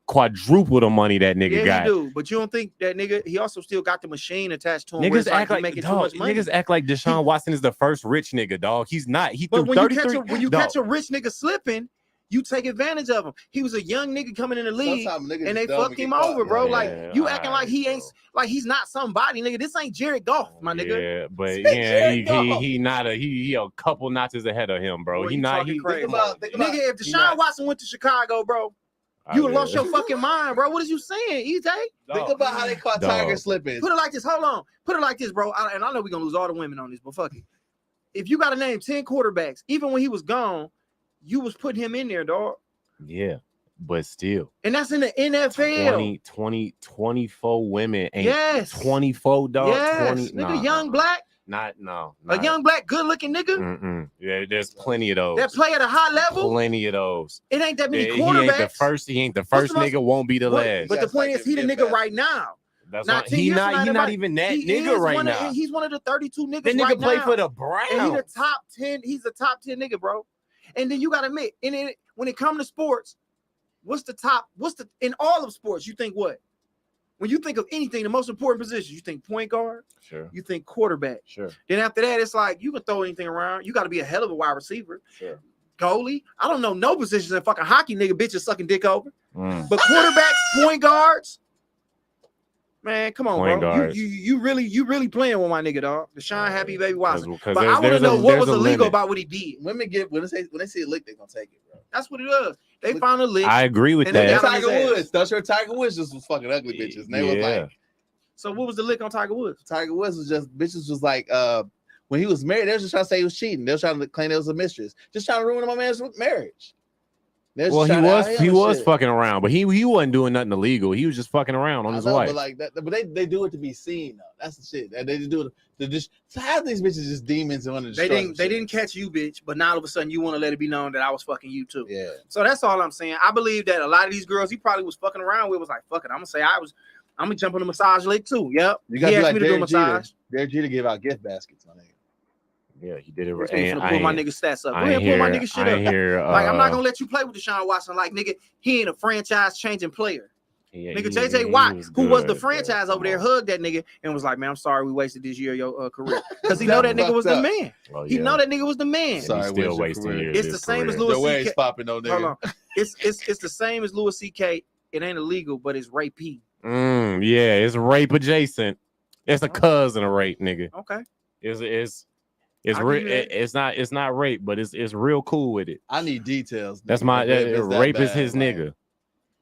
quadruple the money that nigga Yeah, got. he do, but you don't think that nigga, he also still got the machine attached to him. where Niggas it's act he like making too dog. much money. Niggas act like Deshaun Watson is the first rich nigga, dog. He's not. He But threw when you 33. catch a rich nigga slipping, you take advantage of him. He was a young nigga coming in the league, Sometimes niggas and they is dumb fucked get him caught, over, bro. Yeah, Like you acting like he alright, ain't, bro. like he's not somebody, nigga. This ain't Jared Goff, my nigga. Yeah, but Say yeah, Jared Goff. he not he a couple notches ahead of him, bro. Boy, He you not talking he. crazy. Think about Nigga, if he Deshaun not- Watson went to Chicago, bro, Oh, you would yeah. lost your fucking mind, bro. What is you saying, EJ? Think about how they caught Dog. Tiger slipping. Put it like this. Hold on. Put it like this, bro. And I know we're gonna lose all the women on this, but fuck it. If you got to name 10 quarterbacks, even when he was gone, you was putting him in there, dog. Yeah, but still, And that's in the NFL. 24 women ain't Yes. 24, dog. Yes. 20, Nigga, nah, young black, no, a young black, good looking nigga Mm-mm. Yeah, there's plenty of those. that play at a high level. Plenty of those. It ain't that many Yeah, quarterbacks. He ain't the What's first the most- nigga. Won't be the But- last. But the point is, he the nigga right now. That's Now, not. 10 He years from not. now, He not nobody- even that He nigga is right one now. he's one of the 32 niggas That nigga right play now. for the And he the Browns. top 10. He's the top 10 nigga, bro. And then you gotta admit, when it comes to sports, in all of sports, you think what? When you think of anything, the most important position, you think point guard, Sure, you think quarterback. sure, Then after that, it's like you can throw anything around. You got to be a hell of a wide receiver. sure. Goalie. I don't know no positions in fucking hockey, nigga. Bitches sucking dick over. Mm. But quarterbacks, point guards, man, come on, Point bro. guards. You really playing with my nigga, dog. Deshaun Happy Baby Watson. Because But I want to know what was illegal about what he did. Women get when they see a lick, they gonna take it, bro. That's what it is. They found a lick. I agree with And they that. got on Tiger his ass. Woods. That's your Tiger Woods just was fucking ugly bitches. And they was like, So what was the lick on Tiger Woods? Tiger Woods was just bitches was like when he was married, they was just trying to say he was cheating. They was trying to claim it was a mistress, just trying to ruin my man's marriage. They was Well, just he trying to was out him he and was shit. fucking around, but he wasn't doing nothing illegal. He was just fucking around on I his know, wife. but like that, but they do it to be seen though. That's the shit. And they just do it to just so half these bitches just demons and want to They destroy didn't catch you, bitch. But now all of a sudden you want to let it be known that I was fucking you too. Yeah. So that's all I'm saying. I believe that a lot of these girls he probably was fucking around with was like, fuck it. I'm gonna jump on the massage lick too. Yep. You got He to asked like me to do a Derek Jeter. massage. Derek Jeter give out gift baskets, my nigga. Yeah, he did it. He's finna pull my nigga stats up. Go I ahead ain't and pull my hear. nigga shit I up. ain't hear. Like I'm not gonna let you play with Deshaun Watson. Like nigga, he ain't a franchise changing player. Nigga, JJ Watt, who was the franchise over there, hugged that nigga and was like, man, I'm sorry we wasted this year of your career. Because he know that nigga was the man. He know that nigga was the man. Sorry, He's still wasted wasting career. years. It's of the his same as career. Louis The way CK. he's popping though, nigga. Hold on. It's the same as Louis CK. It ain't illegal, but it's rape. Yeah, it's rape adjacent. It's a cousin of rape, nigga. Okay. It's I'll give you that. it's not rape, but it's real cool with it. I need details. That's nigga. my If that rape is bad, his like, nigga.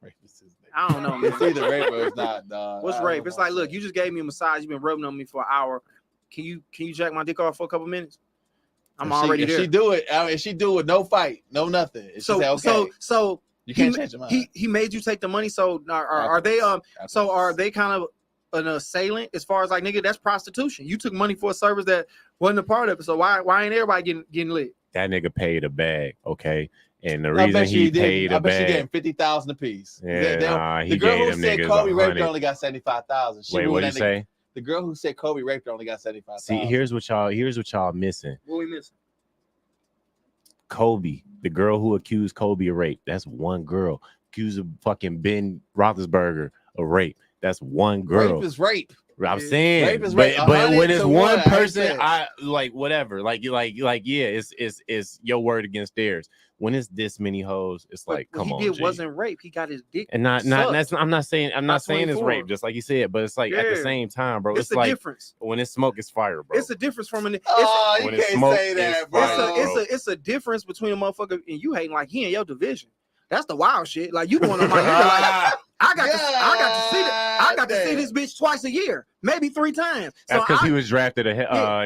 rape is his nigga. I don't know, man. It's either rape or it's not, dog. What's I don't rape? know It's like, about look, that. you just gave me a massage. You've been rubbing on me for an hour. Can you jack my dick off for a couple minutes? I'm If already if there. She do it. I mean, if she do it with no fight, no nothing. If she say, okay, So you can't change your mind. he made you take the money. So are they so are they kind of an assailant as far as like nigga? That's prostitution. You took money for a service that wasn't a part of it. So why ain't everybody getting lit? That nigga paid a bag, okay? And the I reason bet he paid I a bet she bag, getting 50,000 apiece. yeah, The he girl gave who them said niggas Kobe raped her 100. only got 75,000. Wait, what do you say? The girl who said Kobe raped her only got 75,000. See, here's what y'all missing. What we missing? Kobe, the girl who accused Kobe of rape, that's one girl. Accused of fucking Ben Roethlisberger of rape, that's one girl. Rape is rape. I'm Yeah. saying, Rape is but, rape. but when 100 it's to one 1, person, I I like whatever. Like yeah, it's your word against theirs. When it's this many hoes, it's like, What come he on, did G. wasn't rape. He got his dick. And not sucked. that's I'm not saying By it's 24. rape, just like you said, but it's like at the Yeah. same time, bro. It's It's the like difference. when it's smoke, it's fire, bro. It's a difference from an. Oh, you when it's can't smoke, say that, it's bro. fire. It's a difference between a motherfucker and you hating like he in your division. That's the wild shit. Like you going on my nigga like I got to see this bitch twice a year, maybe 3 times. That's because I, he was drafted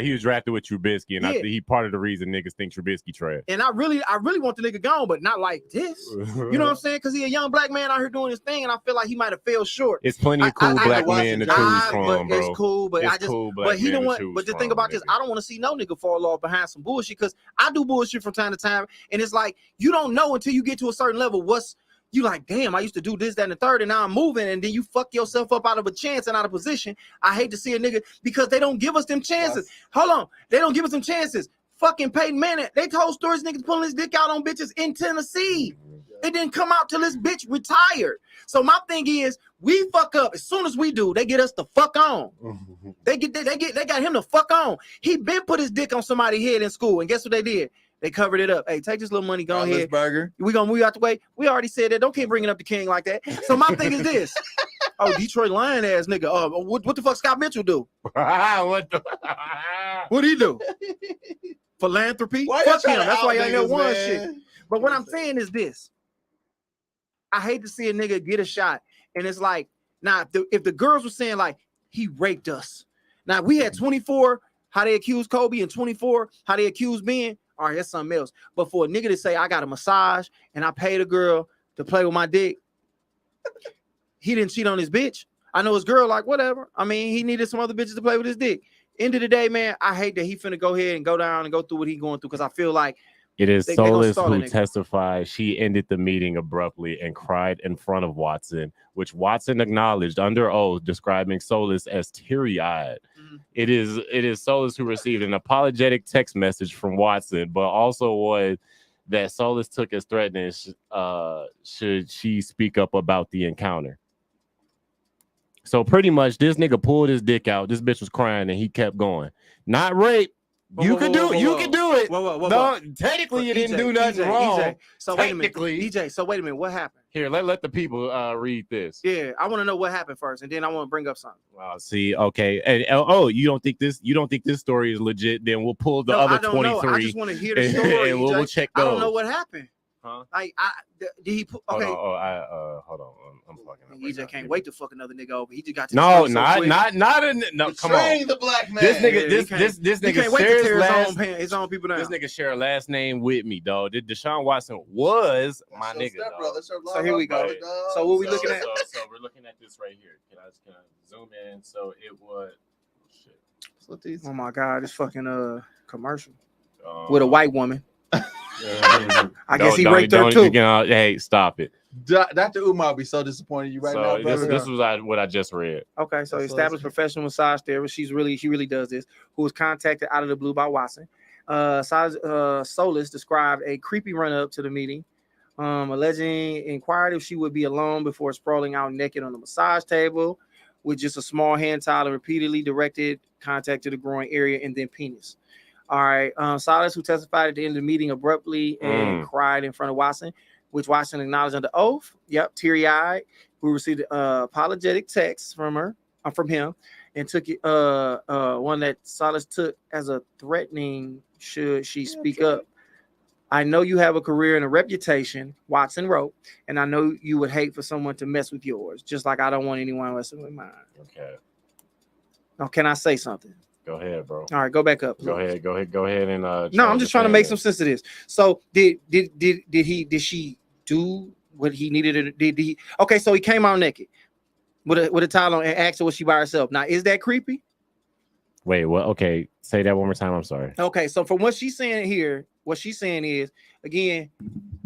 he was drafted with Trubisky, and Yeah. he part of the reason niggas think Trubisky trash. and I really want the nigga gone, but not like this. You know what I'm saying? Because he a young black man out here doing his thing, and I feel like he might have fell short. It's plenty of cool I black watched men to the choose Jersey, from, bro. It's cool, but It's I just cool black but he men don't to want. choose But just from, think about this. nigga. I don't want to see no nigga fall off behind some bullshit because I do bullshit from time to time, and it's like you don't know until you get to a certain level what's. You like, damn, I used to do this, that, and the third, and now I'm moving, and then you fuck yourself up out of a chance and out of position. I hate to see a nigga because they don't give us them chances. Hold on, they don't give us them chances. Fucking Peyton Manning, they told stories niggas pulling his dick out on bitches in Tennessee. It didn't come out till this bitch retired. So my thing is, we fuck up as soon as we do. They get us the fuck on. They got him the fuck on. He been put his dick on somebody's head in school, and guess what they did? They covered it up. Hey, take this little money, go ahead. Burger. We gonna move you out the way. We already said that. Don't keep bringing up the king like that. So my thing is this. Oh, Detroit Lion ass nigga. What the fuck Scott Mitchell do? What the? What he do? Philanthropy. Why y'all Fuck him. trying to That's why out y'all ain't never niggas, won man? shit. But what I'm saying is this. I hate to see a nigga get a shot. And it's like, nah, if the girls were saying like, he raped us. Now, we had 24, how they accused Kobe, and 24, how they accused Ben. All right, that's something else. But for a nigga to say, I got a massage and I paid a girl to play with my dick, he didn't cheat on his bitch. I know his girl, like, whatever. I mean, he needed some other bitches to play with his dick. End of the day, man, I hate that he finna go ahead and go down and go through what he going through because I feel like It is They gonna Solis stall a who nigga. testified she ended the meeting abruptly and cried in front of Watson, which Watson acknowledged under oath, describing Solis as teary-eyed. Mhm. It is Solis who received an apologetic text message from Watson, but also one that Solis took as threatening should she speak up about the encounter. So pretty much this nigga pulled his dick out. This bitch was crying and he kept going. Not rape. You could do it. Whoa. No, technically you didn't do nothing wrong. EJ. So wait a minute. Technically. EJ, so wait a minute. What happened? Here, let the people read this. Yeah, I want to know what happened first, and then I want to bring up something. See, okay, and you don't think this story is legit? Then we'll pull the No, other I don't know. I 23, just want to hear the and, story. and we'll EJ. check I those. don't know what happened. Huh? Like, did he put? Okay, Hold on. I'm fucking. up right EJ now. can't wait to fuck another nigga over. He just got to No, so not quick. no. Come Betraying on, the black man. this nigga, Yeah, he this He nigga can't wait to shares tear last. his own people down. This nigga share a last name with me, dog. Deshaun Watson was my nigga, dog. So here we go. Brother, dog. So what we looking at? So we're looking at this right here. Can I zoom in? So it was shit. Oh my god, this fucking commercial with a white woman. I guess he raped her too. Hey, stop it. Dr. Umar will be so disappointed in you right now, So brother. this was what I just read. Okay, so That's established professional massage therapist. She really does this. Who was contacted out of the blue by Watson. Solis described a creepy run up to the meeting, alleging inquired if she would be alone before sprawling out naked on the massage table with just a small hand towel and repeatedly directed contact to the groin area and then penis. All right, Solis, who testified at the end of the meeting abruptly and cried in front of Watson, which Watson acknowledged under oath. Yep, teary-eyed. Who received apologetic text from him, and took it one that Solis took as a threatening. Should she speak up? I know you have a career and a reputation, Watson wrote, and I know you would hate for someone to mess with yours, just like I don't want anyone messing with mine. Okay. Now, can I say something? Go ahead, bro. All right, go back up. Go ahead and No, I'm just trying to make some sense of this. So did she do what he needed to did he okay, so he came out naked with a towel on and asked her was she by herself. Now is that creepy? Wait, what? Okay, say that one more time. I'm sorry. Okay, so from what she's saying here, what she's saying is again,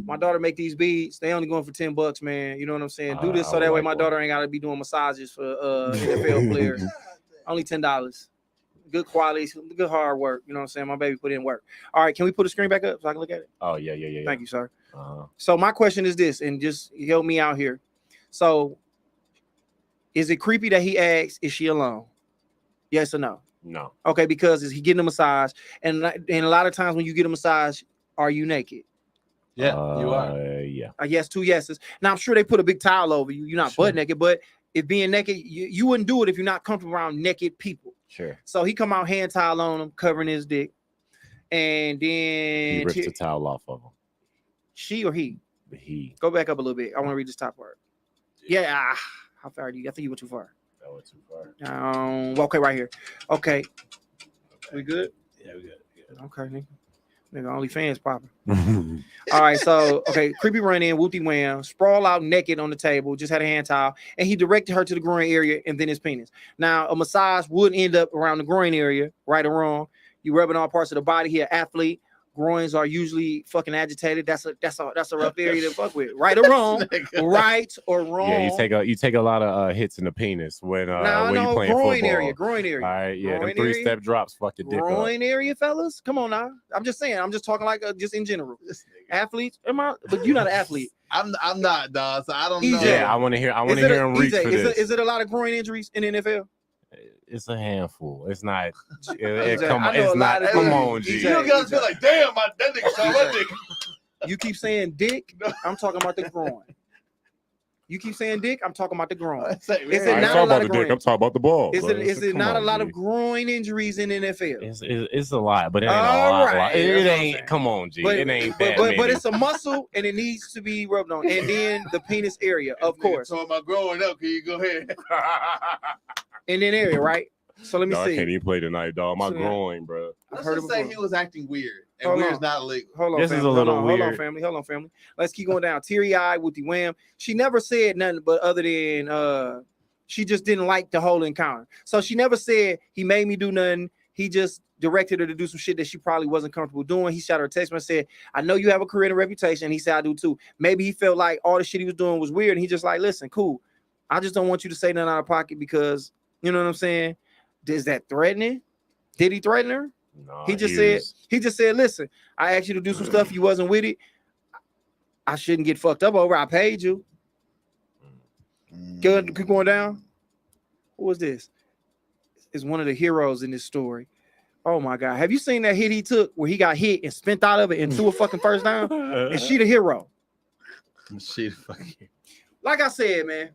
my daughter make these beads, they only going for $10, man. You know what I'm saying? Do this so that way my daughter ain't gotta be doing massages for NFL players. Only $10. Good quality, good hard work. You know what I'm saying? My baby put in work. All right, can we put the screen back up so I can look at it? Oh, yeah. Thank you, sir. Uh-huh. So my question is this, and just help me out here. So is it creepy that he asks, is she alone? Yes or no? No. Okay, because is he getting a massage? And a lot of times when you get a massage, are you naked? Yeah, you are. Yeah. I guess 2 yeses. Now I'm sure they put a big towel over you. You're not butt naked, but if being naked, you wouldn't do it if you're not comfortable around naked people. Sure. So he come out hand towel on him, covering his dick, and then He ripped the towel off of him. She or he? He. Go back up a little bit. I want to read this top part. Yeah. How far do you? I think you went too far. That went too far. Okay, right here. Okay. We good? Yeah, we good. Okay, nigga. OnlyFans popping. All right, so okay, creepy run in, whoopty wham, sprawl out naked on the table, just had a hand towel, and he directed her to the groin area and then his penis. Now, a massage would end up around the groin area, right or wrong. You rubbing all parts of the body. He an athlete. Groins are usually fucking agitated. That's a rough area to fuck with. Right or wrong? Right or wrong? Yeah, you take a lot of hits in the penis when you playing groin football. Groin area. All right, yeah, groin them 3-step drops fuck your dick up. Groin area, fellas. Come on now. I'm just saying. I'm just talking like just in general. Athletes, am I? But you're not an athlete. I'm not, dog. So I don't know. Yeah, I want to hear him reach for this. Is it a lot of groin injuries in the NFL? It's a handful. It's not. Come I on, know it's a not. lot of- Come on, EJ, G. You guys feel like, damn, that nigga saw my dick. You keep saying dick. I'm talking about the groin. You keep saying dick. I'm talking about the groin. Is it Is I it ain't not talking a lot about of the dick. groin? I'm talking about the ball. Is bro. it Come not a on, lot G. of groin injuries in the NFL? It's a lot, but it ain't All a lot. right, It that's what I'm ain't. saying. Come on, G. But, it ain't but, that but, many. but it's a muscle and it needs to be rubbed on. And then the penis area, of course. So my growing up, can you go ahead? In that area, right? So let me Dog, I see. can't even play tonight, dog. My So, yeah. groin, bro. Let's heard just it say before. he was acting weird, and Hold weird's on. not illegal. Hold on, This is family. a little Hold on, weird. family. Hold on, family. Let's keep going down. Teary-eyed, whoopty wham. She never said nothing but other than she just didn't like the whole encounter. So she never said he made me do nothing. He just directed her to do some shit that she probably wasn't comfortable doing. He shot her a text and said, I know you have a career and a reputation. He said, I do too. Maybe he felt like all the shit he was doing was weird. And he just like, listen, cool. I just don't want you to say nothing out of pocket because, you know what I'm saying? Is that threatening? Did he threaten her? No, He just said, listen, I asked you to do some stuff. You wasn't with it. I shouldn't get fucked up over. I paid you. Keep going down. Who was this? Is one of the heroes in this story. Oh my God. Have you seen that hit he took where he got hit and spent out of it and threw a fucking first down? And she the hero. She fucking. Like I said, man.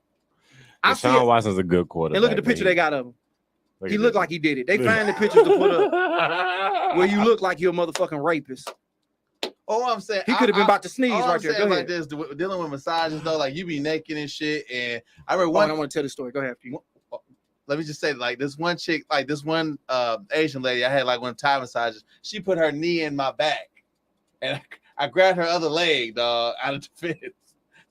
I see Deshaun it. Watson's a good quarterback. And look at the picture they got of him. He looked like he did it. They find the pictures to put up where you look like you're a motherfucking rapist. Oh, I'm saying He could have been about to sneeze all right I'm there. saying Go about ahead. this, dealing with massages though, like you be naked and shit. And I remember Oh, one. and I want to tell the story. Go ahead. Let me just say, like this one chick, like this one Asian lady, I had like one Thai massages. She put her knee in my back, and I grabbed her other leg, dog, out of defense.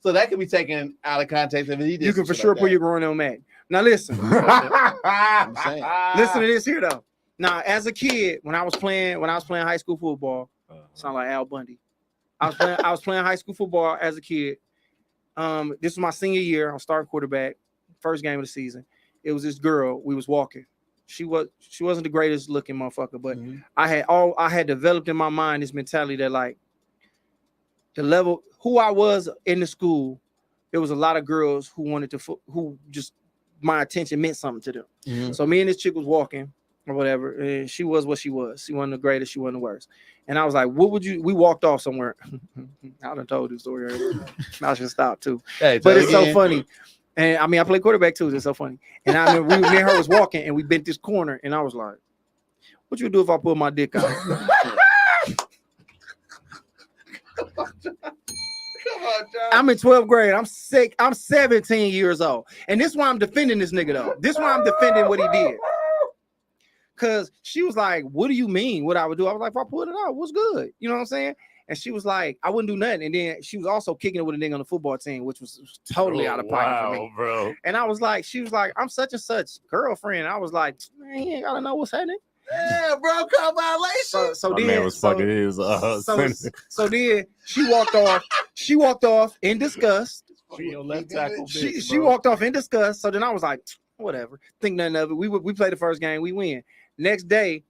So that could be taken out of context. If he did You can some for shit sure like put that. your groin on Mac. Now listen. I'm saying. Listen to this here though. Now, as a kid, when I was playing high school football, sound like Al Bundy. I was playing high school football as a kid. This was my senior year. I was starting quarterback, first game of the season. It was this girl. We was walking. She wasn't the greatest looking motherfucker, but I had developed in my mind this mentality that like the level who I was in the school, there was a lot of girls who just my attention meant something to them. Mhm. So me and this chick was walking or whatever, and she was what she was. She wasn't the greatest, she wasn't the worst. And I was like, we walked off somewhere. I done told this story earlier. I should stop too. Hey, But tell it's so again. funny. And I mean, I play quarterback too. It's so funny. And I mean, me and her was walking and we bent this corner, and I was like, what you do if I pull my dick out? Come on, John. I'm in 12th grade. I'm sick. I'm 17 years old. And this is why I'm defending this nigga though. This is why I'm defending what he did. Cause she was like, "What do you mean? What I would do?" I was like, "If I pulled it out, what's good?" You know what I'm saying? And she was like, "I wouldn't do nothing." And then she was also kicking it with a nigga on the football team, which was totally out of pocket for me. bro. And I was like, she was like, "I'm such and such girlfriend." I was like, "Man, he ain't gotta know what's happening." Yeah, bro, car violation. So My then, man was fucking his so then she walked off. She walked off in disgust. left tackle. She walked off in disgust. So then I was like, whatever. Think nothing of it. We played the first game. We win. Next day,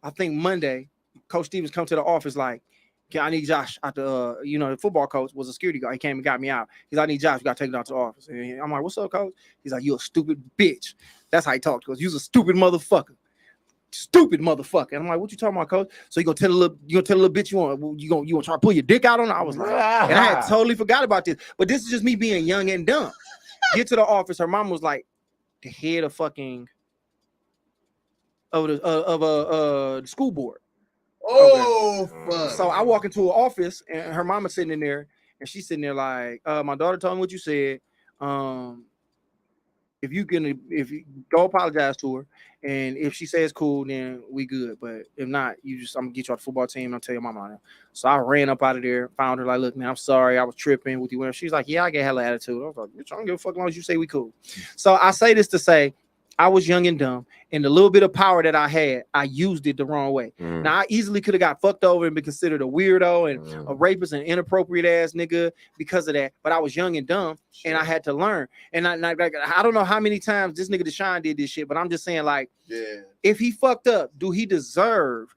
I think Monday, Coach Stevens come to the office like, "Okay, I need Josh out the, the football coach was a security guard. He came and got me out. He's like, "I need Josh. We got to take him out to the office." And I'm like, "What's up, coach?" He's like, "You a stupid bitch." That's how he talked to us. You's a stupid motherfucker. Stupid motherfucker. And I'm like, "What you talking about, coach?" So you gonna tell a little bitch you gonna try to pull your dick out on her? I was like, and I had totally forgot about this. But this is just me being young and dumb. Get to the office. Her mom was like, the head of fucking the school board. Oh, fuck. So I walk into her office and her mama's sitting in there and she's sitting there like, "My daughter told me what you said. If you go apologize to her, and if she says cool, then we good. But if not, I'm gonna get you off the football team and I'll tell your mama now." So I ran up out of there, found her like, "Look, man, I'm sorry, I was tripping with you." She's like, "Yeah, I get hella attitude." I was like, "Bitch, I don't give a fuck as long as you say we cool." So I say this to say, I was young and dumb, and the little bit of power that I had, I used it the wrong way. Now, I easily could have got fucked over and been considered a weirdo and a rapist and inappropriate ass nigga because of that. But I was young and dumb, and I had to learn. And I don't know how many times this nigga Deshaun did this shit, but I'm just saying, like, Yeah. if he fucked up, do he deserve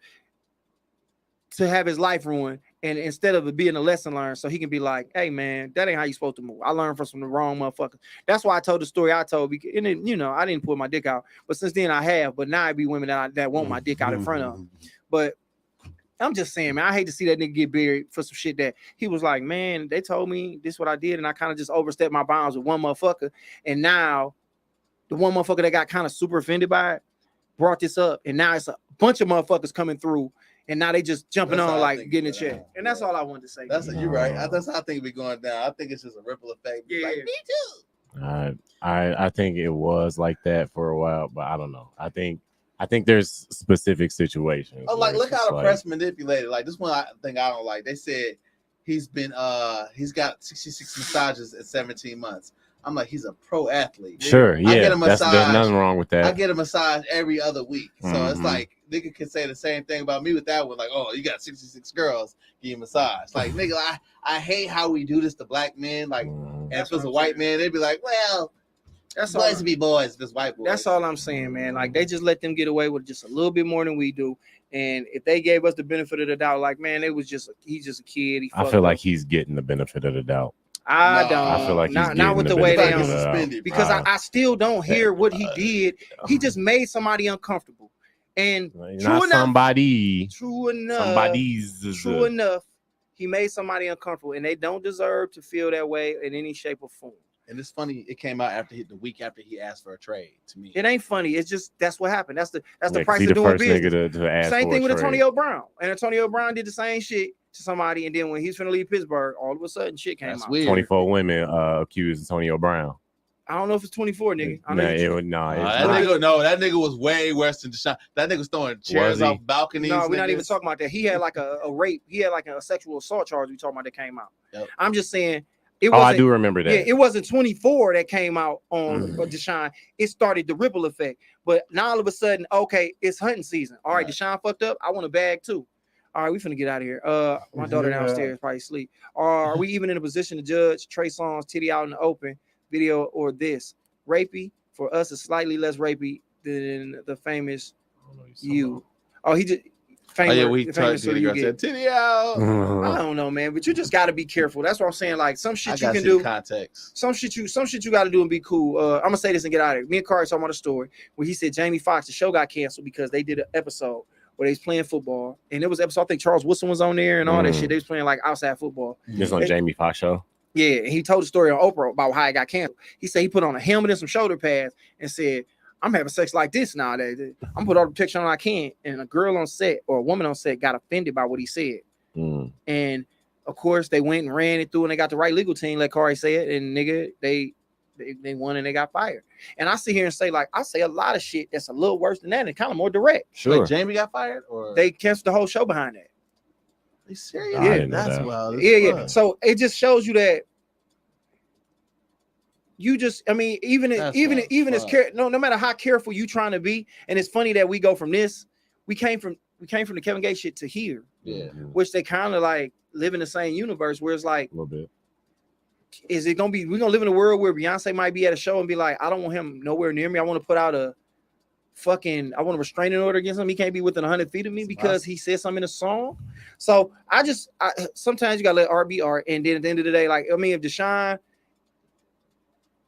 to have his life ruined? And instead of it being a lesson learned, so he can be like, "Hey man, that ain't how you supposed to move. I learned from some of the wrong motherfuckers." That's why I told the story I told. And then, I didn't pull my dick out, but since then I have. But now it be women that want my dick out in front of. But I'm just saying, man, I hate to see that nigga get buried for some shit that he was like, "Man, they told me this is what I did," and I kind of just overstepped my bounds with one motherfucker. And now the one motherfucker that got kind of super offended by it brought this up, and now it's a bunch of motherfuckers coming through. And now they just jumping on like getting a check. And that's all I wanted to say. You're right. That's how I think we going down. I think it's just a ripple effect. Yeah. Like, me too. I think it was like that for a while, but I don't know. I think there's specific situations. Oh, like look how the press manipulated. Like this one thing I don't like. They said he's got 66 massages in 17 months. I'm like, he's a pro athlete. Sure, yeah. I get a massage. There's nothing wrong with that. I get a massage every other week. So it's like nigga can say the same thing about me with that one. Like, "Oh, you got 66 girls, give you a massage." Like, nigga, I hate how we do this to black men. Like, and if it's a white man, they'd be like, "Well, that's boys be boys, this white boy." That's all I'm saying, man. Like, they just let them get away with just a little bit more than we do. And if they gave us the benefit of the doubt, like, man, he's just a kid. I feel like he's getting the benefit of the doubt. I don't. I feel like not with the way they are suspended, because I still don't hear what he did. He just made somebody uncomfortable. And true enough, he made somebody uncomfortable, and they don't deserve to feel that way in any shape or form. And it's funny, it came out the week after he asked for a trade. To me, it ain't funny. It's just that's what happened. That's the price of doing business. To ask same thing with Antonio Brown, and Antonio Brown did the same shit to somebody, and then when he's finna leave Pittsburgh, all of a sudden shit came out. Weird. 24 women accused Antonio Brown. I don't know if it's 24, nigga. That nigga was way worse than Deshaun. That nigga was throwing chairs off balconies. No, we're not even talking about that. He had like a rape. He had like a sexual assault charge we talking about that came out. Yep. I'm just saying. I do remember that. Yeah, it wasn't 24 that came out on Deshaun. It started the ripple effect. But now all of a sudden, okay, it's hunting season. All right, Deshaun fucked up. I want a bag too. All right, we finna get out of here. My daughter downstairs probably asleep. Are we even in a position to judge Trey Songz titty out in the open video or this? Rapey for us is slightly less rapey than the famous you. Oh, he just famous so you get titty out. I don't know, man, but you just got to be careful. That's what I'm saying. Like some shit you can do. Context. Some shit you got to do and be cool. I'm gonna say this and get out of here. Me and Carl talking about a story where he said Jamie Foxx, the show got canceled because they did an episode where they was playing football, and it was episode. I think Charles Woodson was on there and all that shit. They was playing like outside football. This on Jamie Foxx show. Yeah, and he told the story on Oprah about how it got canceled. He said he put on a helmet and some shoulder pads and said, "I'm having sex like this nowadays. I'm put all the protection on I can." And a girl on set or a woman on set got offended by what he said. And of course, they went and ran it through, and they got the right legal team, like Kari said. And nigga, they they won and they got fired. And I sit here and say, like, I say a lot of shit that's a little worse than that and kind of more direct. Sure. Like Jamie got fired, or They canceled the whole show behind that. Are you serious? I didn't know That's that. wild. Yeah. So it just shows you that you just, I mean, even That's as no matter how careful you trying to be, and it's funny that we go from this, we came from the Kevin Gates shit to here, Yeah. which they kind of like live in the same universe where it's like, A little bit. is it gonna be, we're gonna live in a world where Beyonce might be at a show and be like, I don't want him nowhere near me. I want to put out a restraining order against him. He can't be within 100 feet of me because he said something in a song. So I sometimes you gotta let art be art. And then at the end of the day, like, I mean, if Deshaun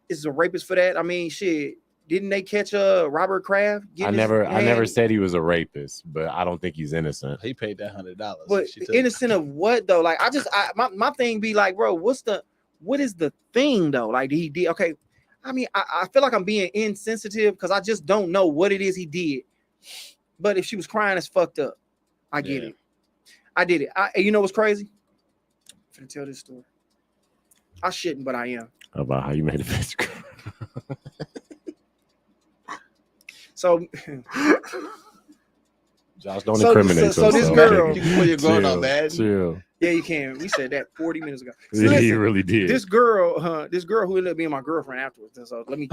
is a rapist for that, I mean, shit, didn't they catch Robert Kraft? I never said he was a rapist, but I don't think he's innocent. He paid that $100. But innocent of what though? Like, my thing be like, bro, what is the thing though? Like, he did, okay. I mean, I feel like I'm being insensitive because I just don't know what it is he did. But if she was crying, it's fucked up. I get it. I did it. You know what's crazy? I'm finna tell this story. I shouldn't, but I am. About how you made a bitch cry. So Josh, don't incriminate so this yourself. girl- You can put your girl on bad. Chill. yeah, you can. We said that 40 minutes ago. So He listen, really did. this girl who ended up being my girlfriend afterwards. And so let me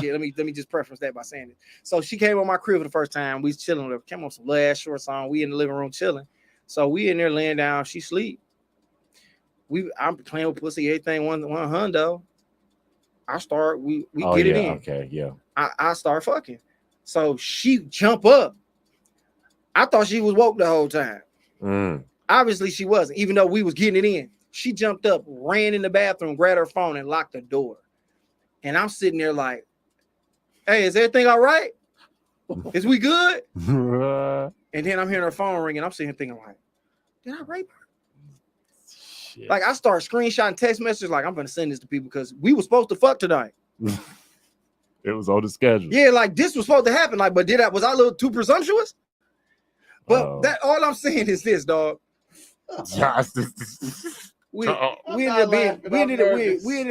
just preference that by saying it. So she came on my crib for the first time. We was chilling. Came on some little ass shorts on. We in the living room chilling. So we in there laying down. She sleep. I'm playing with pussy. Everything one hundo. I start. We get it in. Okay, yeah. I start fucking. So she jump up. I thought she was woke the whole time. Obviously she wasn't, even though we was getting it in. She jumped up, ran in the bathroom, grabbed her phone, and locked the door. And I'm sitting there like, hey, is everything all right? Is we good? And then I'm hearing her phone ring, and I'm sitting here thinking like, did I rape her? Shit. Like, I start screenshotting text messages like, I'm gonna send this to people because we were supposed to fuck tonight. It was on the schedule. Yeah, like this was supposed to happen. Like, but was I a little too presumptuous? But that all I'm saying is this, dog. Josh, We ended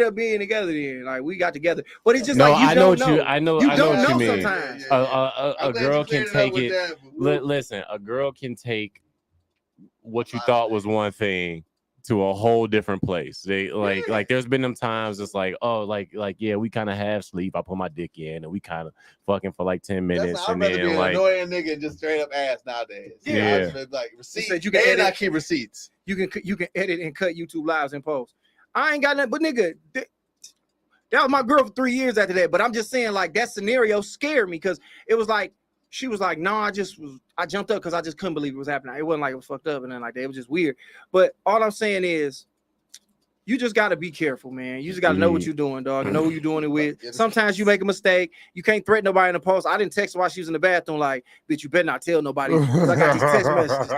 up being together then. Like, we got together. But it's just no, like you I know don't what know. you. I know. You I know don't what you know mean. sometimes. A girl can take it. Listen, a girl can take what you thought was one thing to a whole different place. They like there's been them times it's like, oh, like yeah, we kind of have sleep. I put my dick in and we kind of fucking for like 10 minutes. I'd and rather then be an like annoying nigga and just straight up ass nowadays. Yeah. I just been like receipts. You can and I edit. keep receipts. You can edit and cut YouTube lives and post. I ain't got nothing, but nigga, that was my girl for 3 years after that. But I'm just saying, like, that scenario scared me because it was like she was like, no, I jumped up because I just couldn't believe it was happening. It wasn't like it was fucked up and then like that. It was just weird. But all I'm saying is, you just got to be careful, man. You just got to know what you're doing, dog. Know who you're doing it with. Sometimes you make a mistake. You can't threaten nobody in the post. I didn't text her while she was in the bathroom like, bitch, you better not tell nobody. 'Cause I got these text messages.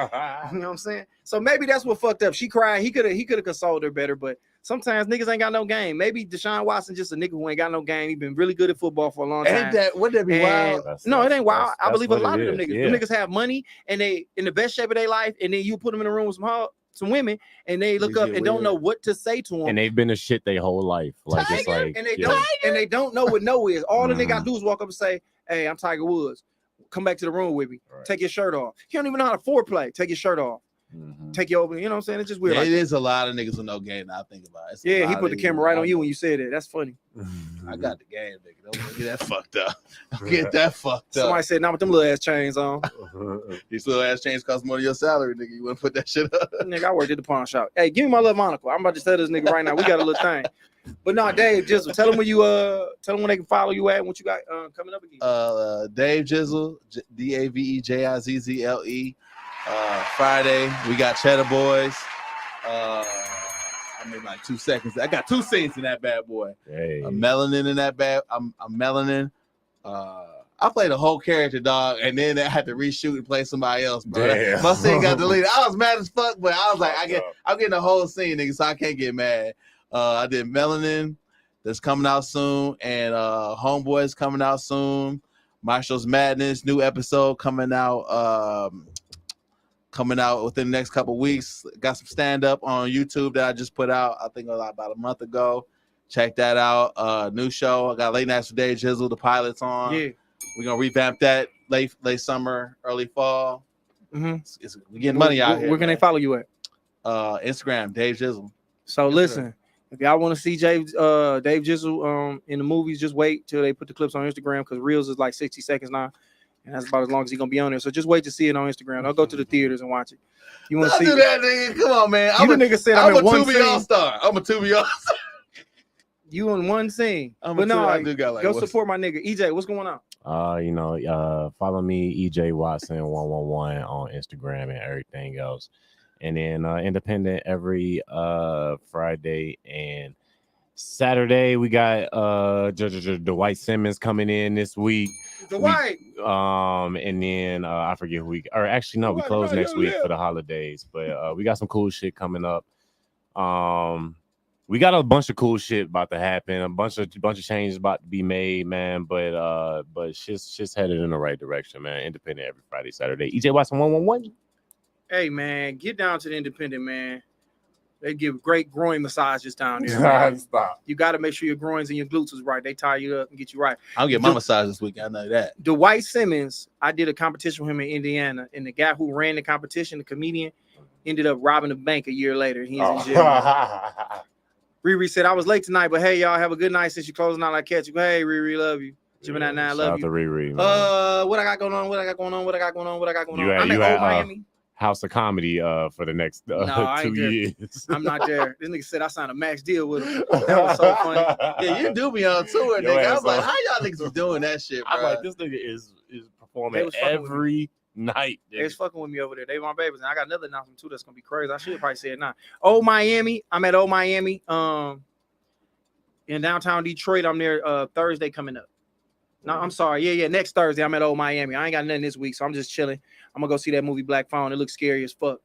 You know what I'm saying? So maybe that's what fucked up. She cried. He could have consoled her better, but sometimes niggas ain't got no game. Maybe Deshaun Watson just a nigga who ain't got no game. He been really good at football for a long time. Wouldn't that be wild? No, it ain't wild. I believe a what lot it of them is. niggas. Yeah. Them niggas have money and they in the best shape of their life, and then you put them in a room with some women, and they look They up get and don't weird. know what to say to them. and they've been a shit their whole life. Like it's like and they yeah. don't know what no is. All the nigga Mhm. gotta do is walk up and say, "Hey, I'm Tiger Woods. Come back to the room with me. Right. Take your shirt off." He don't even know how to foreplay. Take your shirt off. Mhm. Take you over. You know what I'm saying? It's just weird. Yeah, like it that. is a lot of niggas with no game. Now I think about it. It's a Yeah, lot he of put the niggas camera with right no on you game. when you said it. That's funny. I got the game, nigga. Don't get that fucked up. Don't get that fucked Somebody up. said, "Not with them little ass chains on." These little ass chains cost more than your salary, nigga. You want to put that shit up? Nigga, I worked at the pawn shop. Hey, give me my little monocle. I'm about to tell this nigga right now. We got a little thing. But no, Dave, just tell them when they can follow you at and what you got coming up again. Dave Jizzle, DaveJizzle. Friday, we got Cheddar Boys. I made like 2 seconds. I got 2 scenes in that bad boy. Hey. I'm melanin in that bad. I'm melanin. I played a whole character, dog, and then I had to reshoot and play somebody else, bro. Damn. My scene got deleted. I was mad as fuck, but I was like, I'm getting the whole scene, nigga, so I can't get mad. I did Melanin, that's coming out soon, and Homeboys coming out soon. Marshall's Madness, new episode coming out within the next couple weeks. Got some stand-up on YouTube that I just put out, I think about a month ago. Check that out. New show. I got Late Nights with Dave Jizzle. The pilot's on. Yeah. We're gonna revamp that late summer, early fall. Mm-hmm. We getting money out here. Where can they follow you at? Instagram, Dave Jizzle. So listen, if y'all want to see Dave Jizzle in the movies, just wait till they put the clips on Instagram because Reels is like 60 seconds now, and that's about as long as he's gonna be on there. So just wait to see it on Instagram. Don't go to the theaters and watch it. You want to see do that, nigga? Come on, man. You the nigga said I'm in one Tubi scene. All-Star. I'm a Tubi All-Star. You in one scene. But no, I do got like go support my nigga EJ. What's going on? Follow me, EJ Watson 111 on Instagram and everything else. And then independent every Friday and Saturday. We got Dwight Simmons coming in this week. Dwight. And then I forget who we close next week for the holidays. But we got some cool shit coming up. We got a bunch of cool shit about to happen, a bunch of changes about to be made, man. But shit's headed in the right direction, man. Independent every Friday, Saturday. EJ Watson 111. Hey man, get down to the independent, man. They give great groin massages down there. Stop. You got to make sure your groins and your glutes is right. They tie you up and get you right. I'll get my massage this week. I know that. Dwight Simmons, I did a competition with him in Indiana, and the guy who ran the competition, the comedian, ended up robbing the bank a year later. He's in jail. Riri said, I was late tonight, but hey, y'all have a good night since you're closing out. I catch you. Hey, Riri, love you. Gemini 9, love you. Shout out to Riri, man. What I got going on? You I'm in old Miami. House of Comedy for the next No, I 2 ain't there. years. I'm not there. This nigga said I signed a max deal with him. That was so funny. Yeah, you do be on tour, Yo, nigga. I ass was like, off. how y'all niggas be doing that shit, bro? I'm like, this nigga is They performing was fucking with every night. They was fucking with me over there. They my babies. And I got another announcement too that's gonna be crazy. I should probably say it now. Old Miami. I'm at Old Miami. In downtown Detroit. I'm there Thursday coming up. No, I'm sorry. Yeah. Next Thursday, I'm at Old Miami. I ain't got nothing this week, so I'm just chilling. I'm gonna go see that movie Black Phone. It looks scary as fuck.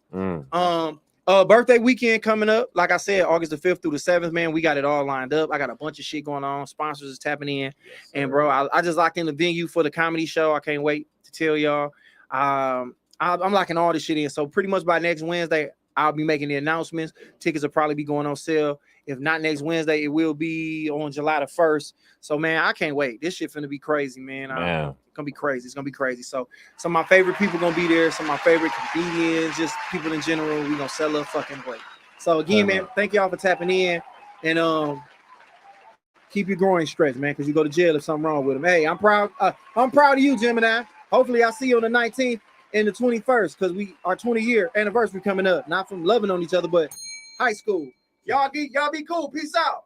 Birthday weekend coming up. Like I said, August the 5th through the 7th, man. We got it all lined up. I got a bunch of shit going on. Sponsors is tapping in. Yes, and bro, I just locked in the venue for the comedy show. I can't wait to tell y'all. I'm locking all this shit in. So pretty much by next Wednesday, I'll be making the announcements. Tickets will probably be going on sale. If not next Wednesday, it will be on July the 1st. So, man, I can't wait. This shit finna be crazy, man. It's gonna be crazy. It's gonna be crazy. So, some of my favorite people gonna be there. Some of my favorite comedians, just people in general. We gonna sell a fucking way. So, again, man, thank y'all for tapping in. And keep your groin stretched, man, because you go to jail if something wrong with them. Hey, I'm proud. I'm proud of you, Gemini. Hopefully, I see you on the 19th and the 21st because our 20-year anniversary coming up. Not from loving on each other, but high school. Y'all be cool. Peace out.